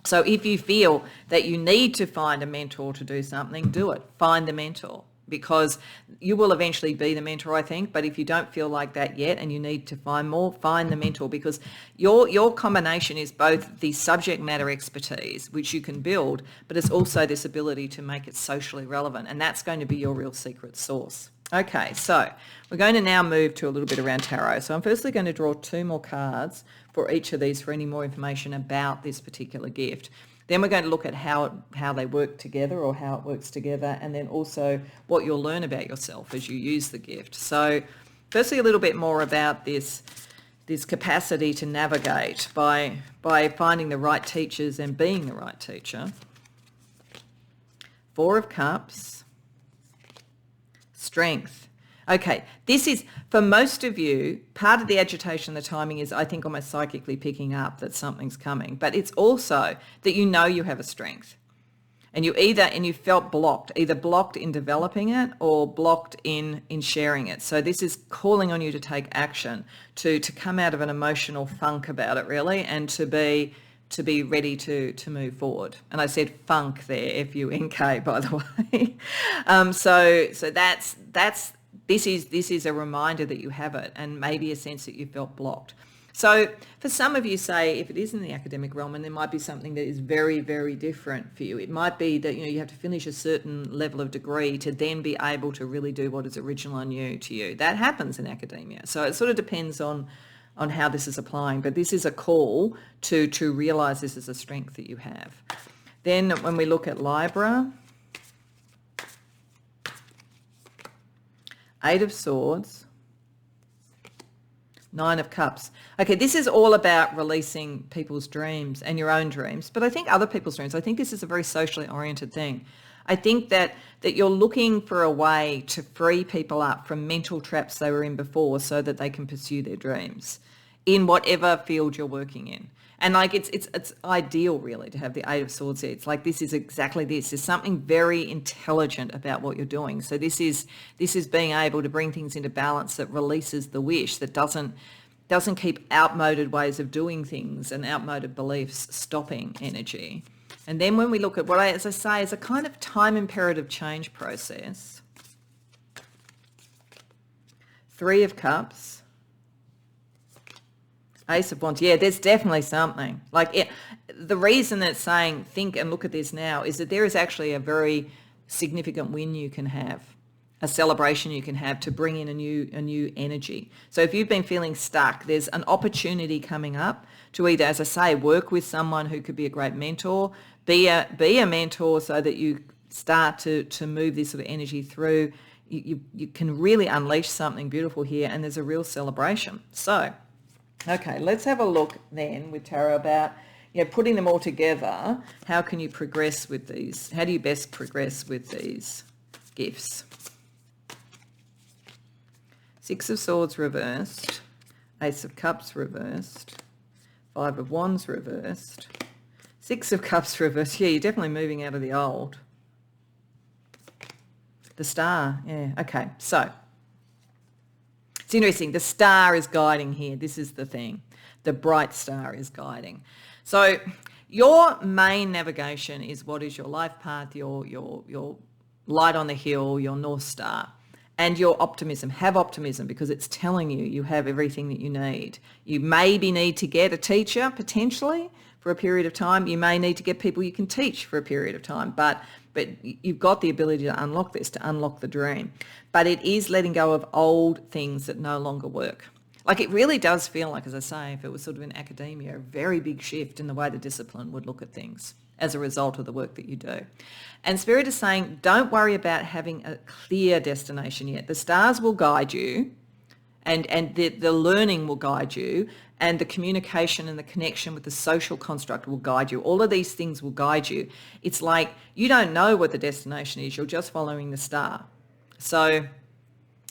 So if you feel that you need to find a mentor to do something, do it. Find the mentor, because you will eventually be the mentor, I think. But if you don't feel like that yet and you need to find more, find the mentor, because your combination is both the subject matter expertise, which you can build, but it's also this ability to make it socially relevant. And that's going to be your real secret sauce. Okay, so we're going to now move to a little bit around tarot. So I'm firstly going to draw 2 more cards for each of these for any more information about this particular gift. Then we're going to look at how they work together, or how it works together, and then also what you'll learn about yourself as you use the gift. So firstly, a little bit more about this capacity to navigate by finding the right teachers and being the right teacher. 4 of Cups. Strength. Okay, this is, for most of you, part of the agitation, the timing is, I think, almost psychically picking up that something's coming, but it's also that you know you have a strength, and you felt blocked, either blocked in developing it or blocked in sharing it. So this is calling on you to take action, to come out of an emotional funk about it, really, and to be ready to move forward. And I said funk there, F-U-N-K, by the way. So this is a reminder that you have it, and maybe a sense that you felt blocked. So for some of you, say, if it is in the academic realm, and there might be something that is very, very different for you. It might be that, you have to finish a certain level of degree to then be able to really do what is original and new to you. That happens in academia. So it sort of depends on how this is applying, but this is a call to realise this is a strength that you have. Then when we look at Libra, 8 of Swords, 9 of Cups. Okay, this is all about releasing people's dreams and your own dreams, but I think other people's dreams. I think this is a very socially oriented thing. I think that you're looking for a way to free people up from mental traps they were in before, so that they can pursue their dreams in whatever field you're working in. And like it's ideal, really, to have the 8 of Swords here. It's like, this is exactly this. There's something very intelligent about what you're doing. So this is being able to bring things into balance that releases the wish, that doesn't keep outmoded ways of doing things and outmoded beliefs stopping energy. And then when we look at what, as I say, is a kind of time imperative change process. 3 of Cups. Ace of Wands. Yeah, there's definitely something. The reason that it's saying think and look at this now is that there is actually a very significant win you can have, a celebration you can have to bring in a new energy. So if you've been feeling stuck, there's an opportunity coming up to either, as I say, work with someone who could be a great mentor, be a mentor, so that you start to move this sort of energy through. You can really unleash something beautiful here, and there's a real celebration. So, okay, let's have a look then with tarot about putting them all together. How can you progress with these? How do you best progress with these gifts? 6 of Swords reversed, Ace of Cups reversed, 5 of Wands reversed, 6 of Cups reversed. Yeah, you're definitely moving out of the old. The Star, yeah, okay. So it's interesting. The Star is guiding here. This is the thing. The bright star is guiding. So your main navigation is what is your life path, your light on the hill, your North Star. And your optimism. Have optimism, because it's telling you have everything that you need. You maybe need to get a teacher, potentially, for a period of time. You may need to get people you can teach for a period of time. But you've got the ability to unlock this, to unlock the dream. But it is letting go of old things that no longer work. Like, it really does feel like, as I say, if it was sort of in academia, a very big shift in the way the discipline would look at things as a result of the work that you do. And Spirit is saying, don't worry about having a clear destination yet. The stars will guide you, and the learning will guide you, and the communication and the connection with the social construct will guide you. All of these things will guide you. It's like you don't know what the destination is. You're just following the star. So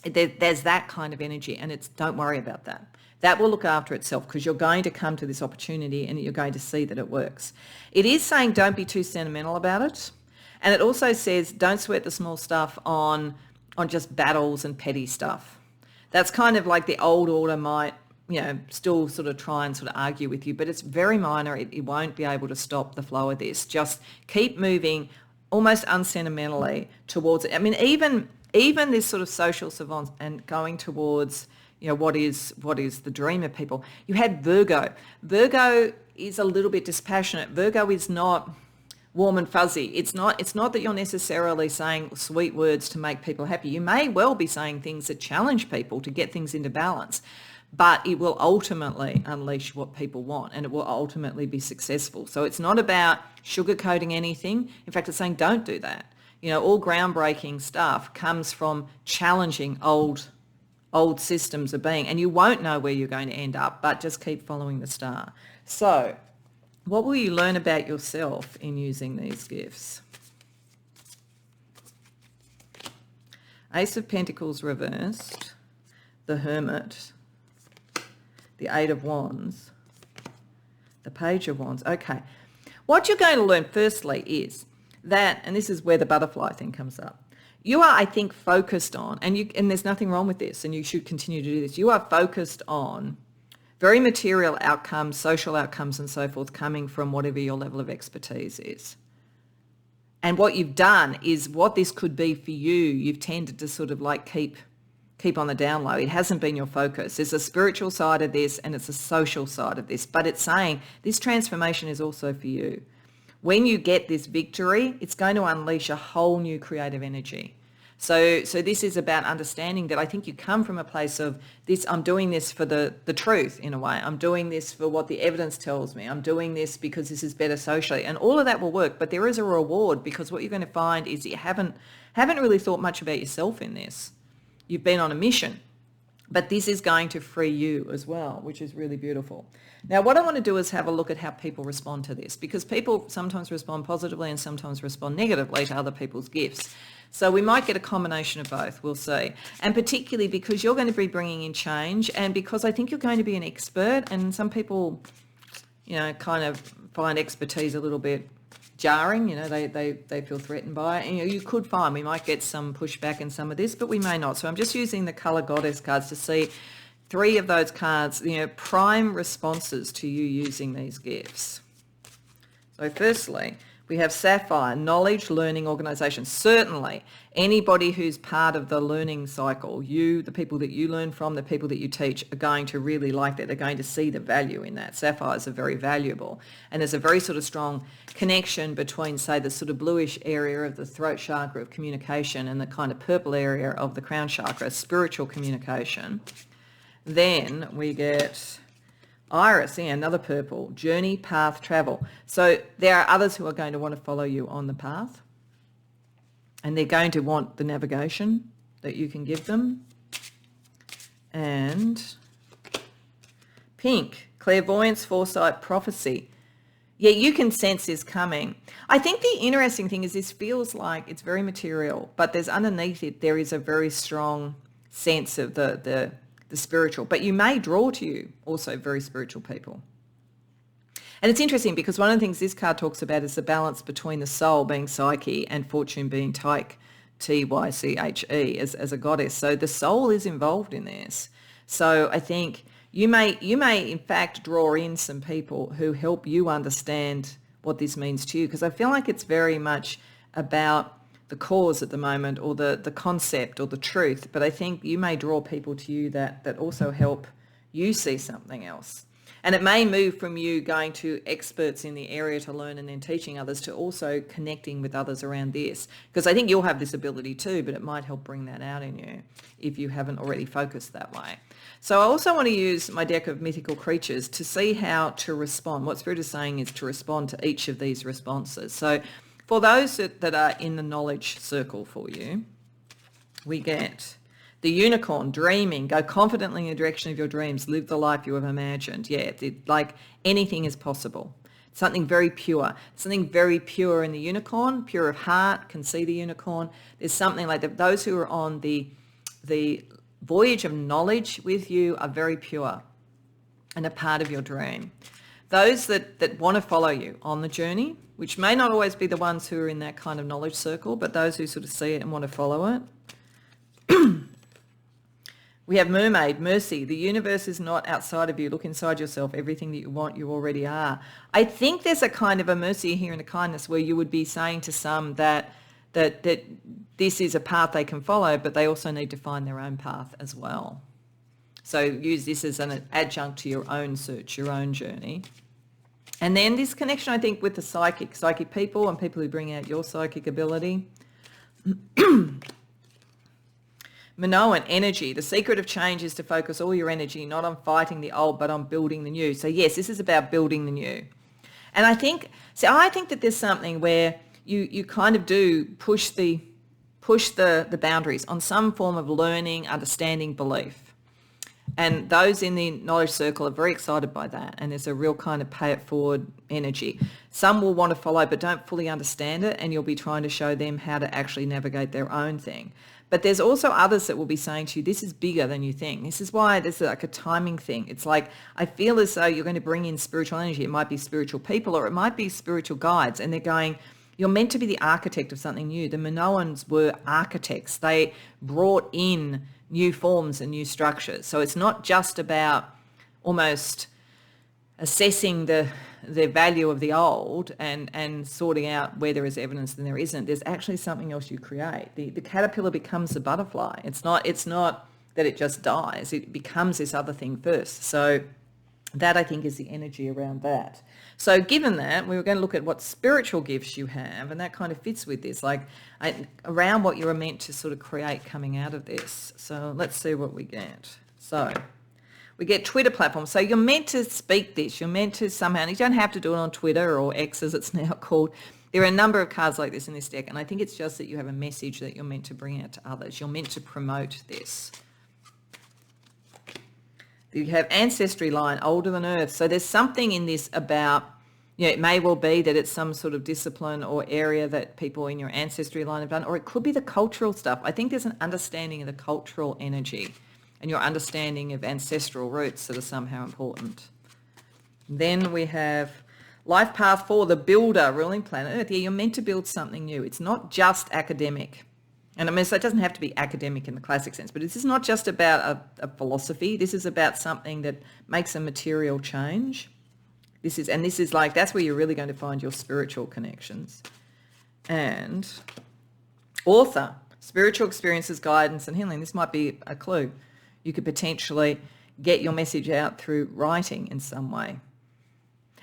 there's that kind of energy, and don't worry about that. That will look after itself, because you're going to come to this opportunity and you're going to see that it works. It is saying don't be too sentimental about it. And it also says don't sweat the small stuff on just battles and petty stuff. That's kind of like the old order might, still sort of try and sort of argue with you, but it's very minor. It won't be able to stop the flow of this. Just keep moving almost unsentimentally towards it. I mean, even this sort of social savant and going towards, what is the dream of people. You had Virgo. Virgo is a little bit dispassionate. Virgo is not warm and fuzzy. It's not that you're necessarily saying sweet words to make people happy. You may well be saying things that challenge people to get things into balance, but it will ultimately unleash what people want, and it will ultimately be successful. So it's not about sugarcoating anything. In fact, it's saying don't do that. All groundbreaking stuff comes from challenging old systems of being, and you won't know where you're going to end up, but just keep following the star. So what will you learn about yourself in using these gifts? Ace of Pentacles reversed, the Hermit, the Eight of Wands, the Page of Wands. Okay. What you're going to learn firstly is that, and this is where the butterfly thing comes up, you are, I think, focused on, and there's nothing wrong with this, and you should continue to do this, you are focused on very material outcomes, social outcomes and so forth, coming from whatever your level of expertise is. And what you've done is what this could be for you, you've tended to sort of like keep on the down low. It hasn't been your focus. There's a spiritual side of this and it's a social side of this, but it's saying this transformation is also for you. When you get this victory, it's going to unleash a whole new creative energy. So this is about understanding that I think you come from a place of this, I'm doing this for the truth in a way. I'm doing this for what the evidence tells me. I'm doing this because this is better socially. And all of that will work, but there is a reward, because what you're going to find is you haven't really thought much about yourself in this. You've been on a mission, but this is going to free you as well, which is really beautiful. Now, what I want to do is have a look at how people respond to this, because people sometimes respond positively and sometimes respond negatively to other people's gifts. So we might get a combination of both, we'll see. And particularly because you're going to be bringing in change, and because I think you're going to be an expert, and some people, kind of find expertise a little bit jarring, they feel threatened by it. And you could find we might get some pushback in some of this, but we may not. So I'm just using the Colour Goddess cards to see 3 of those cards, prime responses to you using these gifts. So firstly, we have Sapphire, knowledge, learning, organisation. Certainly, anybody who's part of the learning cycle, the people that you learn from, the people that you teach, are going to really like that. They're going to see the value in that. Sapphires are very valuable. And there's a very sort of strong connection between, say, the sort of bluish area of the throat chakra of communication and the kind of purple area of the crown chakra, spiritual communication. Then we get Iris, another purple, journey, path, travel. So there are others who are going to want to follow you on the path, and they're going to want the navigation that you can give them. And pink, clairvoyance, foresight, prophecy. Yeah, you can sense this coming. I think the interesting thing is this feels like it's very material, but there's underneath it, there is a very strong sense of the spiritual, but you may draw to you also very spiritual people. And it's interesting because one of the things this card talks about is the balance between the soul being Psyche and fortune being Tyche, Tyche, as a goddess. So the soul is involved in this. So I think you may in fact draw in some people who help you understand what this means to you, because I feel like it's very much about the cause at the moment, or the concept or the truth, but I think you may draw people to you that also help you see something else. And it may move from you going to experts in the area to learn and then teaching others to also connecting with others around this, because I think you'll have this ability too, but it might help bring that out in you if you haven't already focused that way. So I also want to use my deck of mythical creatures to see how to respond. What Spirit is saying is to respond to each of these responses. So for those that are in the knowledge circle for you, we get the unicorn, dreaming, go confidently in the direction of your dreams, live the life you have imagined. Yeah, like anything is possible. Something very pure. Something very pure in the unicorn, pure of heart, can see the unicorn. There's something like that. Those who are on the voyage of knowledge with you are very pure and a part of your dream. Those that want to follow you on the journey, which may not always be the ones who are in that kind of knowledge circle, but those who sort of see it and want to follow it. We have mermaid, mercy. The universe is not outside of you. Look inside yourself. Everything that you want, you already are. I think there's a kind of a mercy here and a kindness where you would be saying to some that this is a path they can follow, but they also need to find their own path as well. So use this as an adjunct to your own search, your own journey. And then this connection, I think, with the psychic people and people who bring out your psychic ability. Minoan energy. The secret of change is to focus all your energy not on fighting the old, but on building the new. So yes, this is about building the new. And I think that there's something where you kind of do push the boundaries on some form of learning, understanding, belief. And those in the knowledge circle are very excited by that. And there's a real kind of pay it forward energy. Some will want to follow but don't fully understand it, and you'll be trying to show them how to actually navigate their own thing. But there's also others that will be saying to you, this is bigger than you think. This is why there's like a timing thing. It's like, I feel as though you're going to bring in spiritual energy. It might be spiritual people or it might be spiritual guides. And they're going, you're meant to be the architect of something new. The Minoans were architects. They brought in new forms and new structures. So it's not just about almost assessing the value of the old and sorting out where there is evidence and there isn't. There's actually something else you create. The caterpillar becomes the butterfly. It's not that it just dies. It becomes this other thing first. So that, I think, is the energy around that. So given that, we were going to look at what spiritual gifts you have, and that kind of fits with this, like around what you were meant to sort of create coming out of this. So let's see what we get. So we get Twitter platforms. So you're meant to speak this. You're meant to somehow, and you don't have to do it on Twitter or X as it's now called. There are a number of cards like this in this deck, and I think it's just that you have a message that you're meant to bring out to others. You're meant to promote this. You have ancestry line, older than earth. So there's something in this about, it may well be that it's some sort of discipline or area that people in your ancestry line have done, or it could be the cultural stuff. I think there's an understanding of the cultural energy and your understanding of ancestral roots that are somehow important. Then we have life path 4, the builder, ruling planet Earth. Yeah, you're meant to build something new. It's not just academic. And I mean, so it doesn't have to be academic in the classic sense, but this is not just about a philosophy. This is about something that makes a material change. This is like, that's where you're really going to find your spiritual connections. And author, spiritual experiences, guidance and healing. This might be a clue. You could potentially get your message out through writing in some way.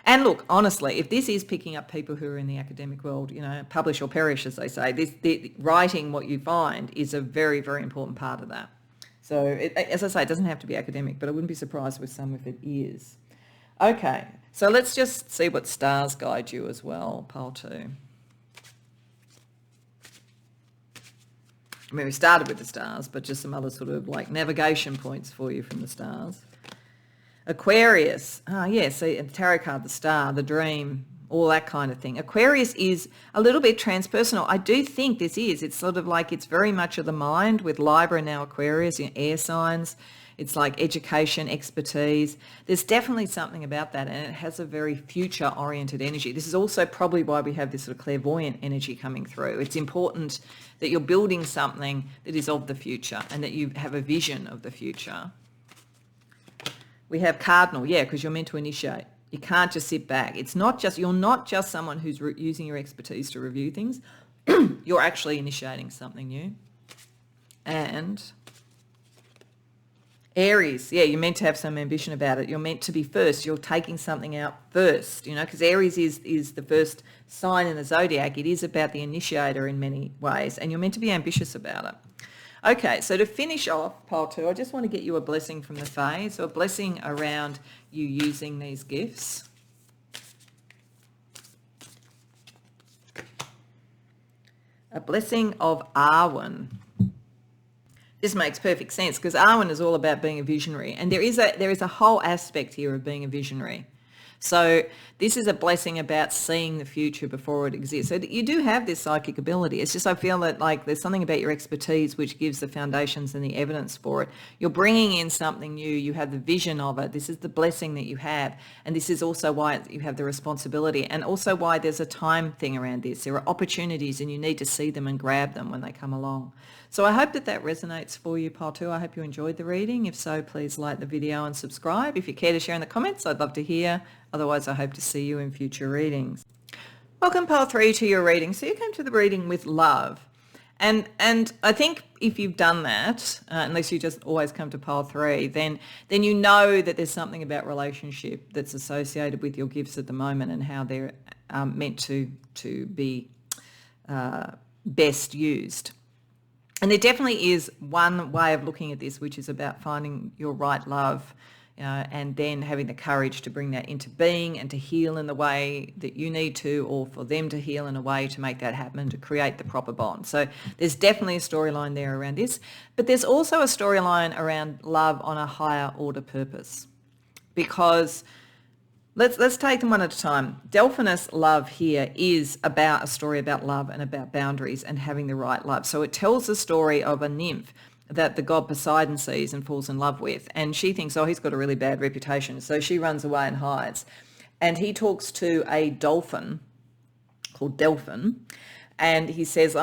And look, honestly, if this is picking up people who are in the academic world, publish or perish, as they say, the writing what you find is a very, very important part of that. So, as I say, it doesn't have to be academic, but I wouldn't be surprised with some if it is. Okay, so let's just see what stars guide you as well, pile 2. I mean, we started with the stars, but just some other sort of like navigation points for you from the stars. Aquarius, see, the tarot card, the star, the dream, all that kind of thing. Aquarius is a little bit transpersonal. I do think this is. It's sort of like it's very much of the mind with Libra now Aquarius, air signs. It's like education, expertise. There's definitely something about that, and it has a very future-oriented energy. This is also probably why we have this sort of clairvoyant energy coming through. It's important that you're building something that is of the future and that you have a vision of the future. We have cardinal, because you're meant to initiate. You can't just sit back. You're not just someone who's using your expertise to review things. You're actually initiating something new. And Aries, you're meant to have some ambition about it. You're meant to be first. You're taking something out first, because Aries is the first sign in the zodiac. It is about the initiator in many ways, and you're meant to be ambitious about it. Okay, so to finish off, pile 2, I just want to get you a blessing from the Fae. So a blessing around you using these gifts. A blessing of Arwen. This makes perfect sense because Arwen is all about being a visionary, and there is a whole aspect here of being a visionary. So this is a blessing about seeing the future before it exists. So you do have this psychic ability. It's just I feel that like there's something about your expertise which gives the foundations and the evidence for it. You're bringing in something new. You have the vision of it. This is the blessing that you have. And this is also why you have the responsibility, and also why there's a time thing around this. There are opportunities and you need to see them and grab them when they come along. So I hope that that resonates for you, pile 2. I hope you enjoyed the reading. If so, please like the video and subscribe. If you care to share in the comments, I'd love to hear. Otherwise, I hope to see you in future readings. Welcome, pile 3, to your reading. So you came to the reading with love. And I think if you've done that, unless you just always come to pile 3, then you know that there's something about relationship that's associated with your gifts at the moment and how they're meant to be best used. And there definitely is one way of looking at this, which is about finding your right love, and then having the courage to bring that into being and to heal in the way that you need to, or for them to heal in a way to make that happen, to create the proper bond. So there's definitely a storyline there around this, but there's also a storyline around love on a higher order purpose, because let's take them one at a time. Delphinus love here is about a story about love and about boundaries and having the right love. So it tells the story of a nymph that the god Poseidon sees and falls in love with. And she thinks, oh, he's got a really bad reputation. So she runs away and hides. And he talks to a dolphin called Delphin. And he says,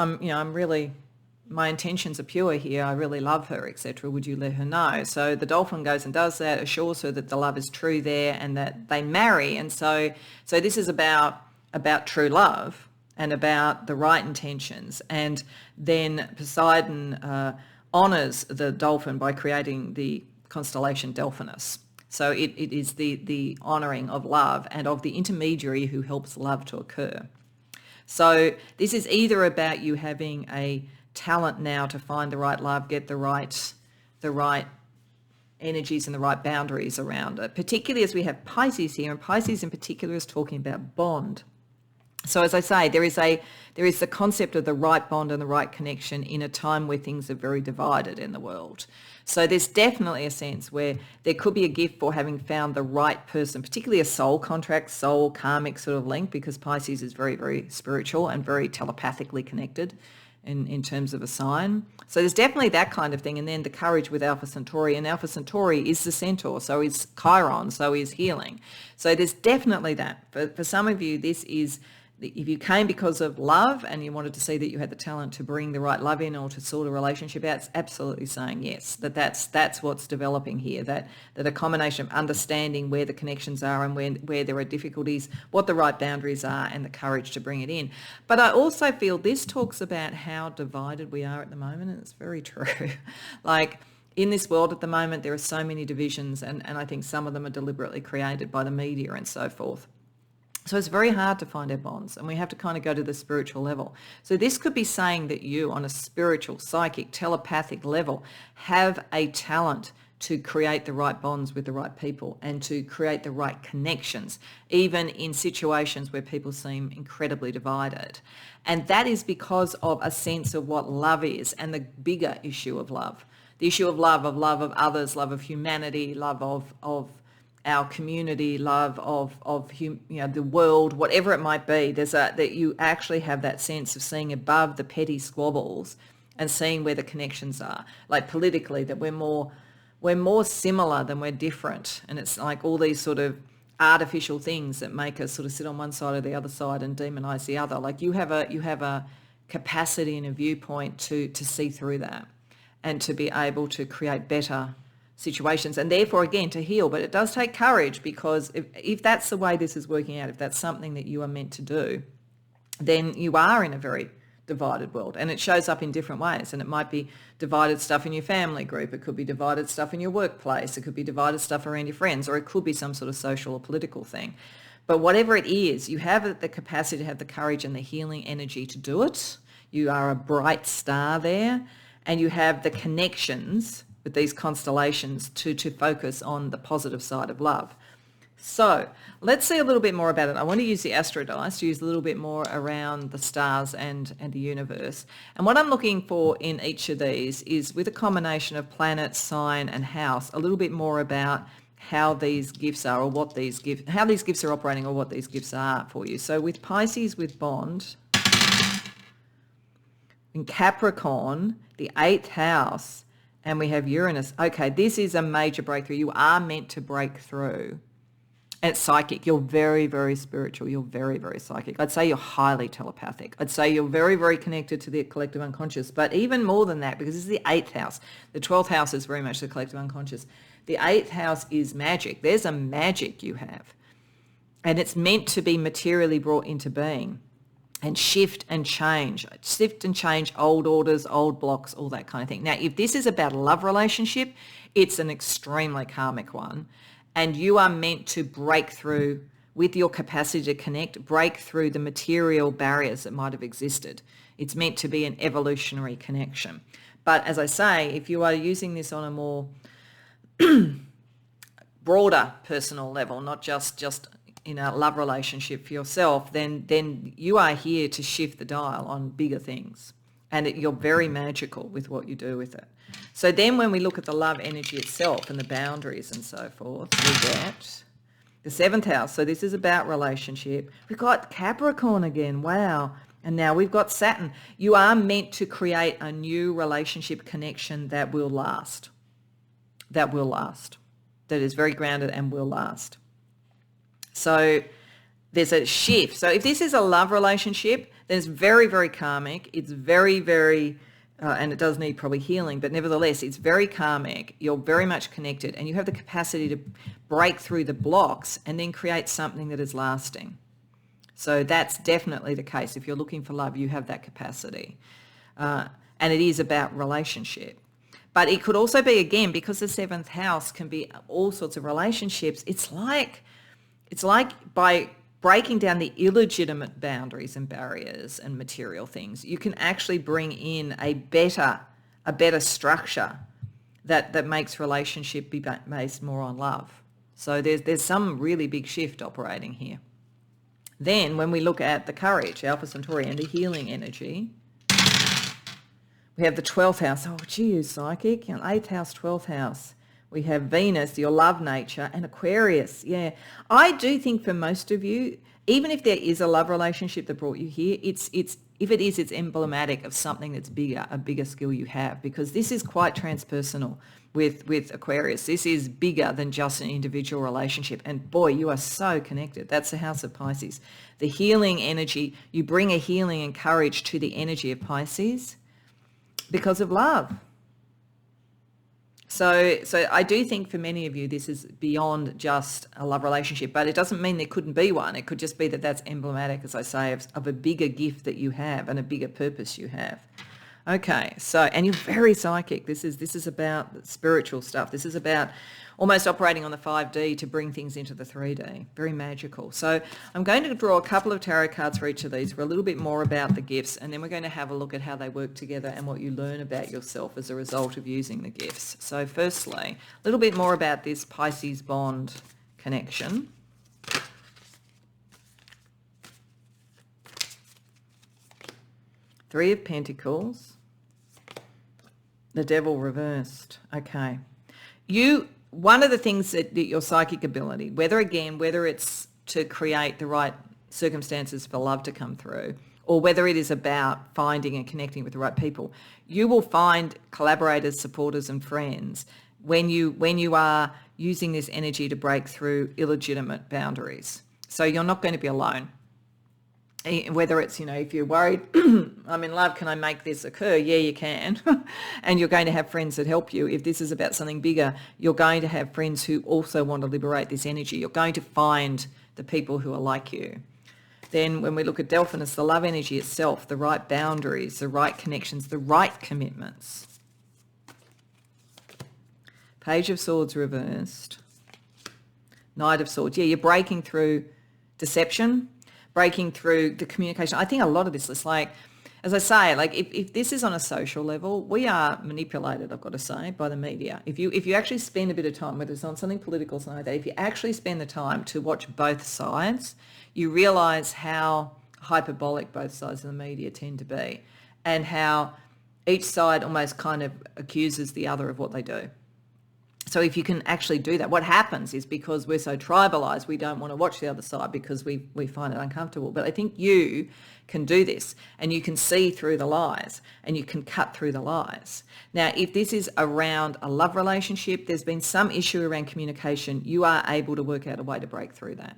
my intentions are pure here. I really love her, etc. Would you let her know? So the dolphin goes and does that, assures her that the love is true there and that they marry. And so this is about true love and about the right intentions. And then Poseidon honours the dolphin by creating the constellation Delphinus. So it is the honouring of love and of the intermediary who helps love to occur. So this is either about you having a talent now to find the right love, get the right energies and the right boundaries around it, particularly as we have Pisces here, and Pisces in particular is talking about bond. So as I say, there is the concept of the right bond and the right connection in a time where things are very divided in the world. So there's definitely a sense where there could be a gift for having found the right person, particularly a soul contract, soul karmic sort of link, because Pisces is very, very spiritual and very telepathically connected in terms of a sign. So there's definitely that kind of thing. And then the courage with Alpha Centauri, and Alpha Centauri is the centaur, so is Chiron, so is healing. So there's definitely that. For some of you, this is, if you came because of love and you wanted to see that you had the talent to bring the right love in or to sort a relationship out, it's absolutely saying yes, that's what's developing here, that a combination of understanding where the connections are and where there are difficulties, what the right boundaries are, and the courage to bring it in. But I also feel this talks about how divided we are at the moment, and it's very true. Like, in this world at the moment, there are so many divisions, and I think some of them are deliberately created by the media and so forth. So it's very hard to find our bonds, and we have to kind of go to the spiritual level. So this could be saying that you, on a spiritual, psychic, telepathic level, have a talent to create the right bonds with the right people and to create the right connections, even in situations where people seem incredibly divided. And that is because of a sense of what love is and the bigger issue of love. The issue of love of others, love of humanity, love of our community, love of the world, whatever it might be. That you actually have that sense of seeing above the petty squabbles and seeing where the connections are. Like politically, that we're more similar than we're different, and it's like all these sort of artificial things that make us sort of sit on one side or the other side and demonize the other. Like you have a capacity and a viewpoint to see through that and to be able to create better situations, and therefore again to heal. But it does take courage, because if that's the way this is working out, if that's something that you are meant to do, then you are in a very divided world, and it shows up in different ways. And it might be divided stuff in your family group, it could be divided stuff in your workplace, it could be divided stuff around your friends, or it could be some sort of social or political thing. But whatever it is, you have the capacity to have the courage and the healing energy to do it. You are a bright star there, and you have the connections with these constellations to focus on the positive side of love. So let's see a little bit more about it. I want to use the astro dice to use a little bit more around the stars and the universe. And what I'm looking for in each of these is, with a combination of planet, sign and house, a little bit more about how these gifts are, or what these gifts, how these gifts are operating, or what these gifts are for you. So with Pisces, with bond, in Capricorn, the 8th house, and we have Uranus. Okay, this is a major breakthrough. You are meant to break through. And it's psychic. You're very, very spiritual. You're very, very psychic. I'd say you're highly telepathic. I'd say you're very, very connected to the collective unconscious. But even more than that, because this is the 8th house. The 12th house is very much the collective unconscious. The 8th house is magic. There's a magic you have. And it's meant to be materially brought into being and shift and change old orders, old blocks, all that kind of thing. Now, if this is about a love relationship, it's an extremely karmic one. And you are meant to break through with your capacity to connect, break through the material barriers that might have existed. It's meant to be an evolutionary connection. But as I say, if you are using this on a more broader personal level, not just in a love relationship for yourself, then you are here to shift the dial on bigger things. And you're very magical with what you do with it. So then when we look at the love energy itself and the boundaries and so forth, we get the 7th house. So this is about relationship. We've got Capricorn again. Wow. And now we've got Saturn. You are meant to create a new relationship connection that will last. That will last. That is very grounded and will last. So there's a shift. So if this is a love relationship, then it's very, very karmic. It's very, very, and it does need probably healing, but nevertheless, it's very karmic. You're very much connected and you have the capacity to break through the blocks and then create something that is lasting. So that's definitely the case. If you're looking for love, you have that capacity. And it is about relationship. But it could also be, again, because the 7th house can be all sorts of relationships, it's like by breaking down the illegitimate boundaries and barriers and material things, you can actually bring in a better structure that makes relationship be based more on love. So there's some really big shift operating here. Then when we look at the courage, Alpha Centauri, and the healing energy, we have the 12th house. Oh, gee, psychic. 8th house, 12th house. We have Venus, your love nature, and Aquarius. Yeah, I do think for most of you, even if there is a love relationship that brought you here, it's emblematic of something that's bigger, a bigger skill you have, because this is quite transpersonal with Aquarius. This is bigger than just an individual relationship. And boy, you are so connected. That's the house of Pisces. The healing energy, you bring a healing and courage to the energy of Pisces because of love. So I do think for many of you, this is beyond just a love relationship, but it doesn't mean there couldn't be one. It could just be that that's emblematic, as I say, of a bigger gift that you have and a bigger purpose you have. Okay, so, and you're very psychic. This is about spiritual stuff. This is about almost operating on the 5D to bring things into the 3D. Very magical. So I'm going to draw a couple of tarot cards for each of these for a little bit more about the gifts, and then we're going to have a look at how they work together and what you learn about yourself as a result of using the gifts. So firstly, a little bit more about this Pisces bond connection. Three of Pentacles. The Devil reversed. Okay. One of the things that your psychic ability, whether it's to create the right circumstances for love to come through, or whether it is about finding and connecting with the right people, you will find collaborators, supporters, and friends when you are using this energy to break through illegitimate boundaries. So you're not going to be alone. Whether it's, if you're worried, I'm in love, can I make this occur? Yeah, you can. And you're going to have friends that help you. If this is about something bigger, you're going to have friends who also want to liberate this energy. You're going to find the people who are like you. Then when we look at Delphinus, the love energy itself, the right boundaries, the right connections, the right commitments. Page of Swords reversed. Knight of Swords. Yeah, you're breaking through deception, breaking through the communication. I think a lot of this is like, as I say, like if this is on a social level, we are manipulated, I've got to say, by the media. If you actually spend a bit of time, whether it's on something political or something like that, if you actually spend the time to watch both sides, you realise how hyperbolic both sides of the media tend to be, and how each side almost kind of accuses the other of what they do. So if you can actually do that, what happens is because we're so tribalized, we don't want to watch the other side because we find it uncomfortable. But I think you can do this, and you can see through the lies, and you can cut through the lies. Now, if this is around a love relationship, there's been some issue around communication, you are able to work out a way to break through that.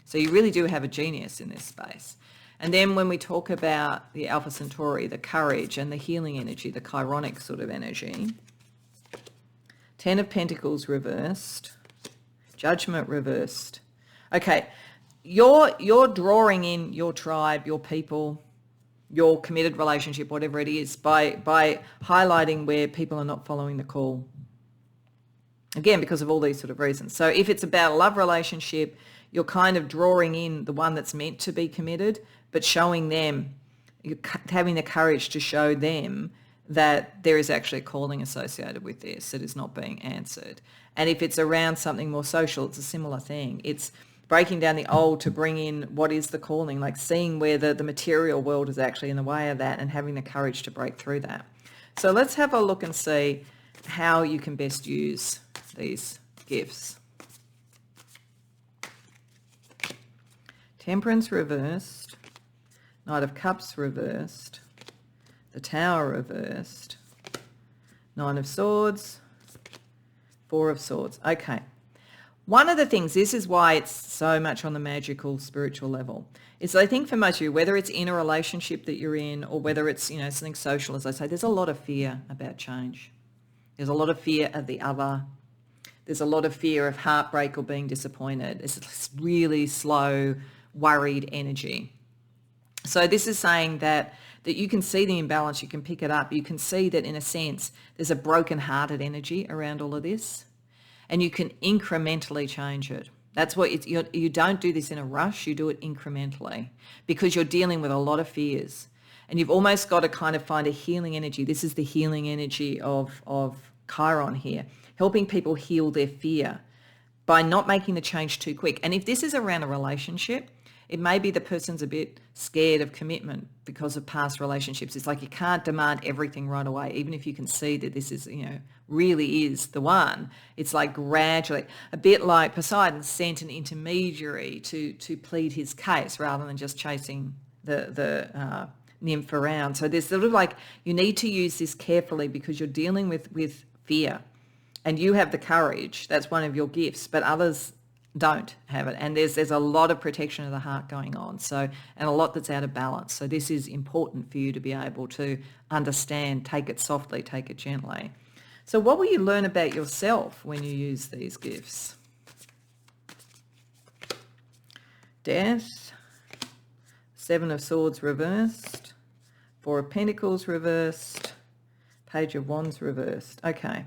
So you really do have a genius in this space. And then when we talk about the Alpha Centauri, the courage and the healing energy, the chironic sort of energy, 10 of Pentacles reversed, Judgment reversed. Okay, you're drawing in your tribe, your people, your committed relationship, whatever it is, by highlighting where people are not following the call. Again, because of all these sort of reasons. So if it's about a love relationship, you're kind of drawing in the one that's meant to be committed, but showing them, you're having the courage to show them that there is actually a calling associated with this that is not being answered. And if it's around something more social, it's a similar thing. It's breaking down the old to bring in what is the calling, like seeing where the material world is actually in the way of that and having the courage to break through that. So let's have a look and see how you can best use these gifts. Temperance reversed, Knight of Cups reversed, the Tower reversed, 9 of Swords, 4 of Swords. Okay. One of the things, this is why it's so much on the magical, spiritual level, is I think for most of you, whether it's in a relationship that you're in or whether it's, something social, as I say, there's a lot of fear about change. There's a lot of fear of the other. There's a lot of fear of heartbreak or being disappointed. It's this really slow, worried energy. So this is saying that you can see the imbalance, you can pick it up, you can see that in a sense there's a broken-hearted energy around all of this, and you can incrementally change it. That's what you don't do this in a rush, you do it incrementally because you're dealing with a lot of fears, and you've almost got to kind of find a healing energy. This is the healing energy of Chiron here, helping people heal their fear by not making the change too quick. And if this is around a relationship, it may be the person's a bit scared of commitment because of past relationships. It's like you can't demand everything right away, even if you can see that this is, really is the one. It's like gradually, a bit like Poseidon sent an intermediary to plead his case rather than just chasing the nymph around. So there's sort of like, you need to use this carefully because you're dealing with fear, and you have the courage. That's one of your gifts, but others don't have it, and there's a lot of protection of the heart going on, so, and a lot that's out of balance. So this is important for you to be able to understand. Take it softly, take it gently. So what will you learn about yourself when you use these gifts? Death, 7 of Swords reversed, 4 of Pentacles reversed, Page of Wands reversed. Okay.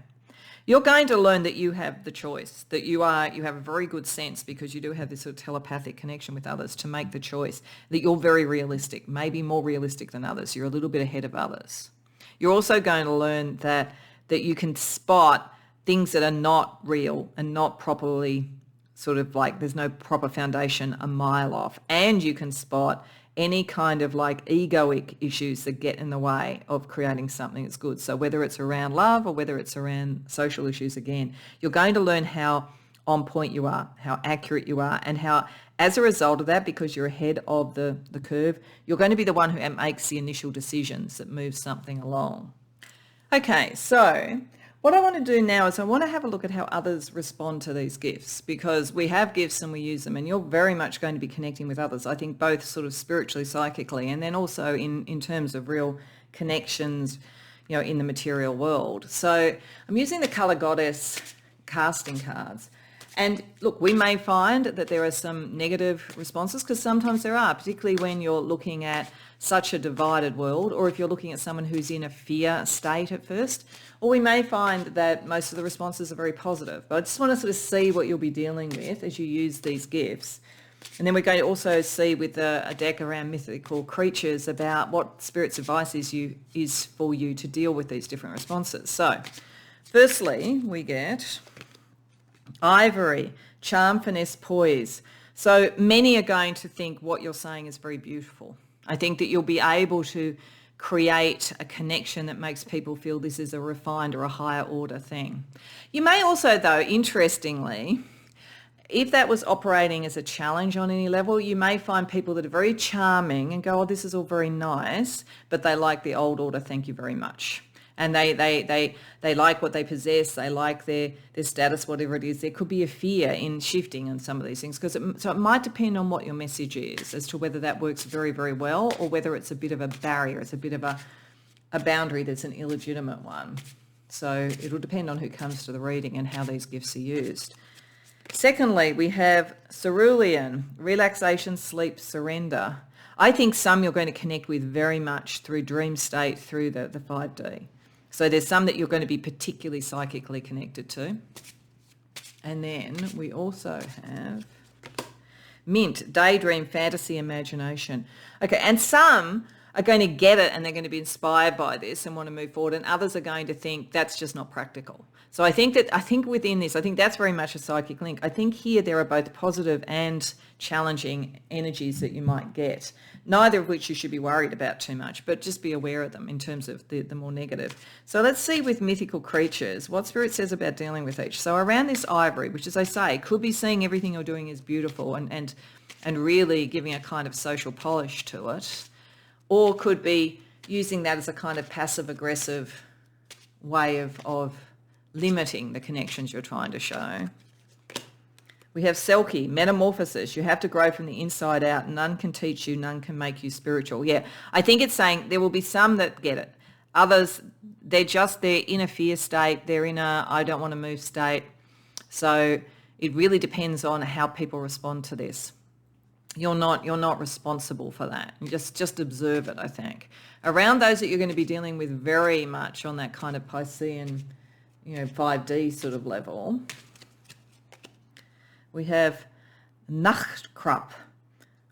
You're going to learn that you have the choice, that you have a very good sense, because you do have this sort of telepathic connection with others, to make the choice, that you're very realistic, maybe more realistic than others. You're a little bit ahead of others. You're also going to learn that you can spot things that are not real and not properly sort of like there's no proper foundation a mile off. And you can spot any kind of like egoic issues that get in the way of creating something that's good. So whether it's around love or whether it's around social issues, again, you're going to learn how on point you are, how accurate you are, and how, as a result of that, because you're ahead of the curve, you're going to be the one who makes the initial decisions that move something along. Okay, so what I want to do now is I want to have a look at how others respond to these gifts, because we have gifts and we use them, and you're very much going to be connecting with others, I think, both sort of spiritually, psychically, and then also in terms of real connections, in the material world. So I'm using the Colour Goddess casting cards. And look, we may find that there are some negative responses, because sometimes there are, particularly when you're looking at such a divided world, or if you're looking at someone who's in a fear state at first. Or we may find that most of the responses are very positive. But I just want to sort of see what you'll be dealing with as you use these gifts. And then we're going to also see with a deck around mythical creatures about what Spirit's advice is for you to deal with these different responses. So firstly, we get Ivory, Charm, Finesse, Poise. So many are going to think what you're saying is very beautiful. I think that you'll be able to create a connection that makes people feel this is a refined or a higher order thing. You may also, though, interestingly, if that was operating as a challenge on any level, you may find people that are very charming and go, oh, this is all very nice, but they like the old order, thank you very much. And they like what they possess, they like their status, whatever it is. There could be a fear in shifting on some of these things, so it might depend on what your message is as to whether that works very, very well or whether it's a bit of a barrier, it's a bit of a boundary that's an illegitimate one. So it'll depend on who comes to the reading and how these gifts are used. Secondly, we have cerulean, relaxation, sleep, surrender. I think some you're going to connect with very much through dream state, through the 5D. So there's some that you're going to be particularly psychically connected to. And then we also have mint, daydream, fantasy, imagination. Okay, and some are going to get it and they're going to be inspired by this and want to move forward, and others are going to think that's just not practical. So I think within this, I think that's very much a psychic link. I think here there are both positive and challenging energies that you might get, neither of which you should be worried about too much, but just be aware of them in terms of the more negative. So let's see with mythical creatures, what Spirit says about dealing with each. So around this ivory, which as I say, could be seeing everything you're doing is beautiful and really giving a kind of social polish to it, or could be using that as a kind of passive-aggressive way of limiting the connections you're trying to show. We have Selkie, metamorphosis. You have to grow from the inside out. None can teach you, none can make you spiritual. Yeah, I think it's saying there will be some that get it. Others, they're in a fear state. They're in a I don't want to move state. So it really depends on how people respond to this. You're not responsible for that. You just observe it, I think. Around those that you're going to be dealing with very much on that kind of Piscean, 5D sort of level, we have Nachtkrab.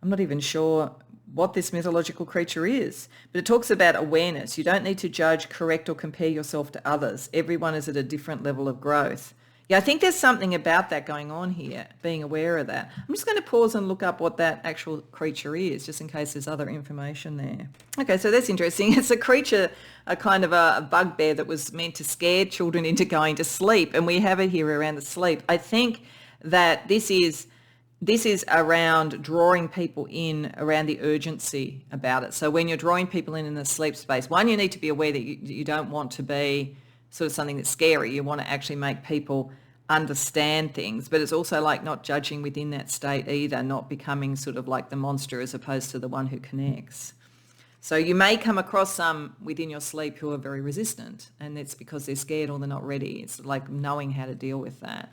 I'm not even sure what this mythological creature is, but it talks about awareness. You don't need to judge, correct, or compare yourself to others. Everyone is at a different level of growth. Yeah, I think there's something about that going on here, being aware of that. I'm just going to pause and look up what that actual creature is, just in case there's other information there. Okay, so that's interesting. It's a creature, a kind of a bugbear that was meant to scare children into going to sleep, and we have it here around the sleep. I think that this is around drawing people in around the urgency about it. So when you're drawing people in the sleep space, one, you need to be aware that you don't want to be sort of something that's scary. You want to actually make people understand things, but it's also like not judging within that state either, not becoming sort of like the monster as opposed to the one who connects. So you may come across some within your sleep who are very resistant, and it's because they're scared or they're not ready. It's like knowing how to deal with that.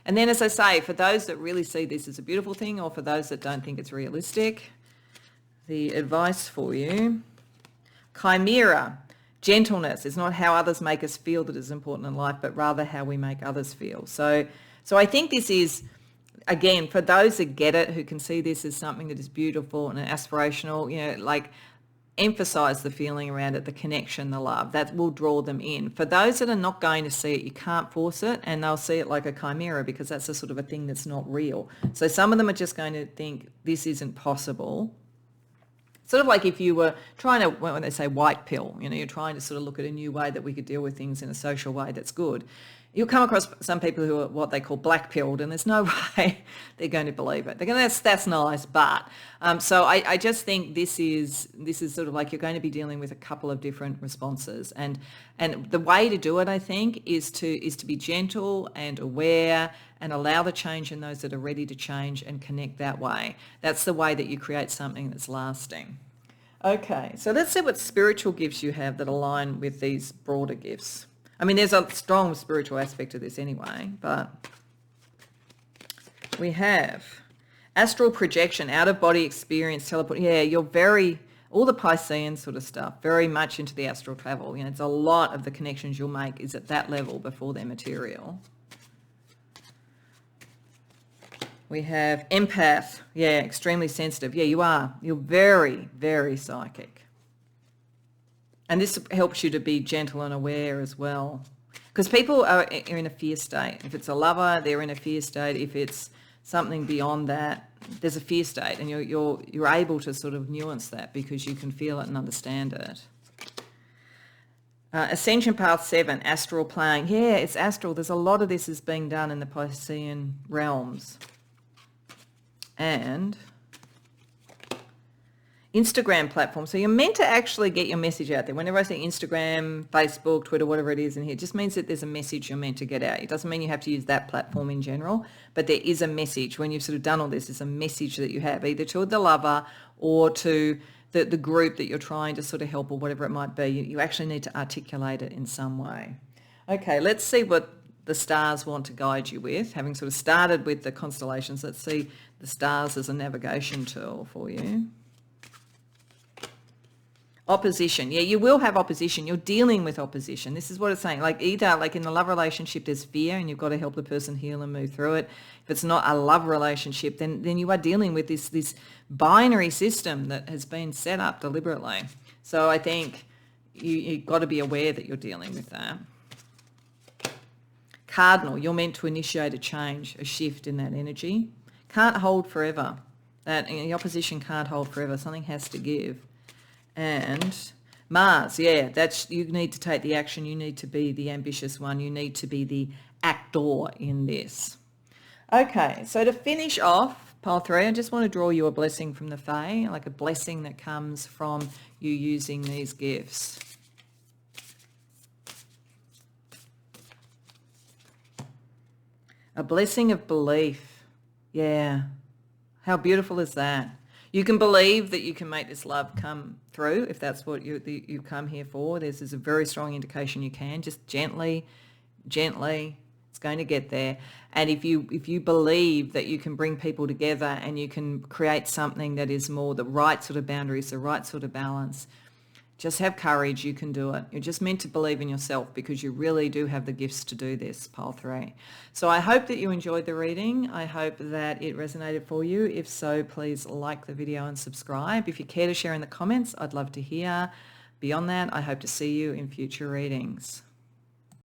And then, as I say, for those that really see this as a beautiful thing, or for those that don't think it's realistic, the advice for you, chimera. Gentleness is not how others make us feel that is important in life, but rather how we make others feel. So I think this is, again, for those that get it, who can see this as something that is beautiful and aspirational, like emphasize the feeling around it, the connection, the love. That will draw them in. For those that are not going to see it, you can't force it, and they'll see it like a chimera because that's a sort of a thing that's not real. So some of them are just going to think this isn't possible. Sort of like if you were trying to, when they say white pill, you're trying to sort of look at a new way that we could deal with things in a social way that's good. You'll come across some people who are what they call black pilled, and there's no way they're going to believe it. They're going, that's nice, but so I just think this is sort of like you're going to be dealing with a couple of different responses, and the way to do it, I think, is to be gentle and aware and allow the change in those that are ready to change and connect that way. That's the way that you create something that's lasting. Okay, so let's see what spiritual gifts you have that align with these broader gifts. I mean, there's a strong spiritual aspect to this anyway, but we have astral projection, out-of-body experience, teleport. Yeah, you're all the Piscean sort of stuff, very much into the astral travel. It's a lot of the connections you'll make is at that level before they're material. We have empath. Yeah, extremely sensitive. Yeah, you are. You're very, very psychic. And this helps you to be gentle and aware as well. Because people are in a fear state. If it's a lover, they're in a fear state. If it's something beyond that, there's a fear state. And you're able to sort of nuance that because you can feel it and understand it. Ascension Path 7, astral plane. Yeah, it's astral. There's a lot of this is being done in the Piscean realms. And Instagram platform. So you're meant to actually get your message out there. Whenever I say Instagram, Facebook, Twitter, whatever it is in here, it just means that there's a message you're meant to get out. It doesn't mean you have to use that platform in general, but there is a message. When you've sort of done all this, there's a message that you have either to the lover or to the group that you're trying to sort of help or whatever it might be. You actually need to articulate it in some way. Okay, let's see what the stars want to guide you with. Having sort of started with the constellations, let's see the stars as a navigation tool for you. Opposition. Yeah, you will have opposition. You're dealing with opposition. This is what it's saying. Like either like in the love relationship, there's fear and you've got to help the person heal and move through it. If it's not a love relationship, then you are dealing with this binary system that has been set up deliberately. So I think you've got to be aware that you're dealing with that. Cardinal. You're meant to initiate a change, a shift in that energy. Can't hold forever. The opposition can't hold forever. Something has to give. And Mars, yeah, that's, you need to take the action. You need to be the ambitious one. You need to be the actor in this. Okay, so to finish off pile 3, I just want to draw you a blessing from the Fae, like a blessing that comes from you using these gifts. A blessing of belief. Yeah. How beautiful is that? You can believe that you can make this love come through if that's what you come here for. This is a very strong indication you can. Just gently, it's going to get there. And if you believe that you can bring people together and you can create something that is more the right sort of boundaries, the right sort of balance, just have courage. You can do it. You're just meant to believe in yourself because you really do have the gifts to do this, pile 3. So I hope that you enjoyed the reading. I hope that it resonated for you. If so, please like the video and subscribe. If you care to share in the comments, I'd love to hear. Beyond that, I hope to see you in future readings.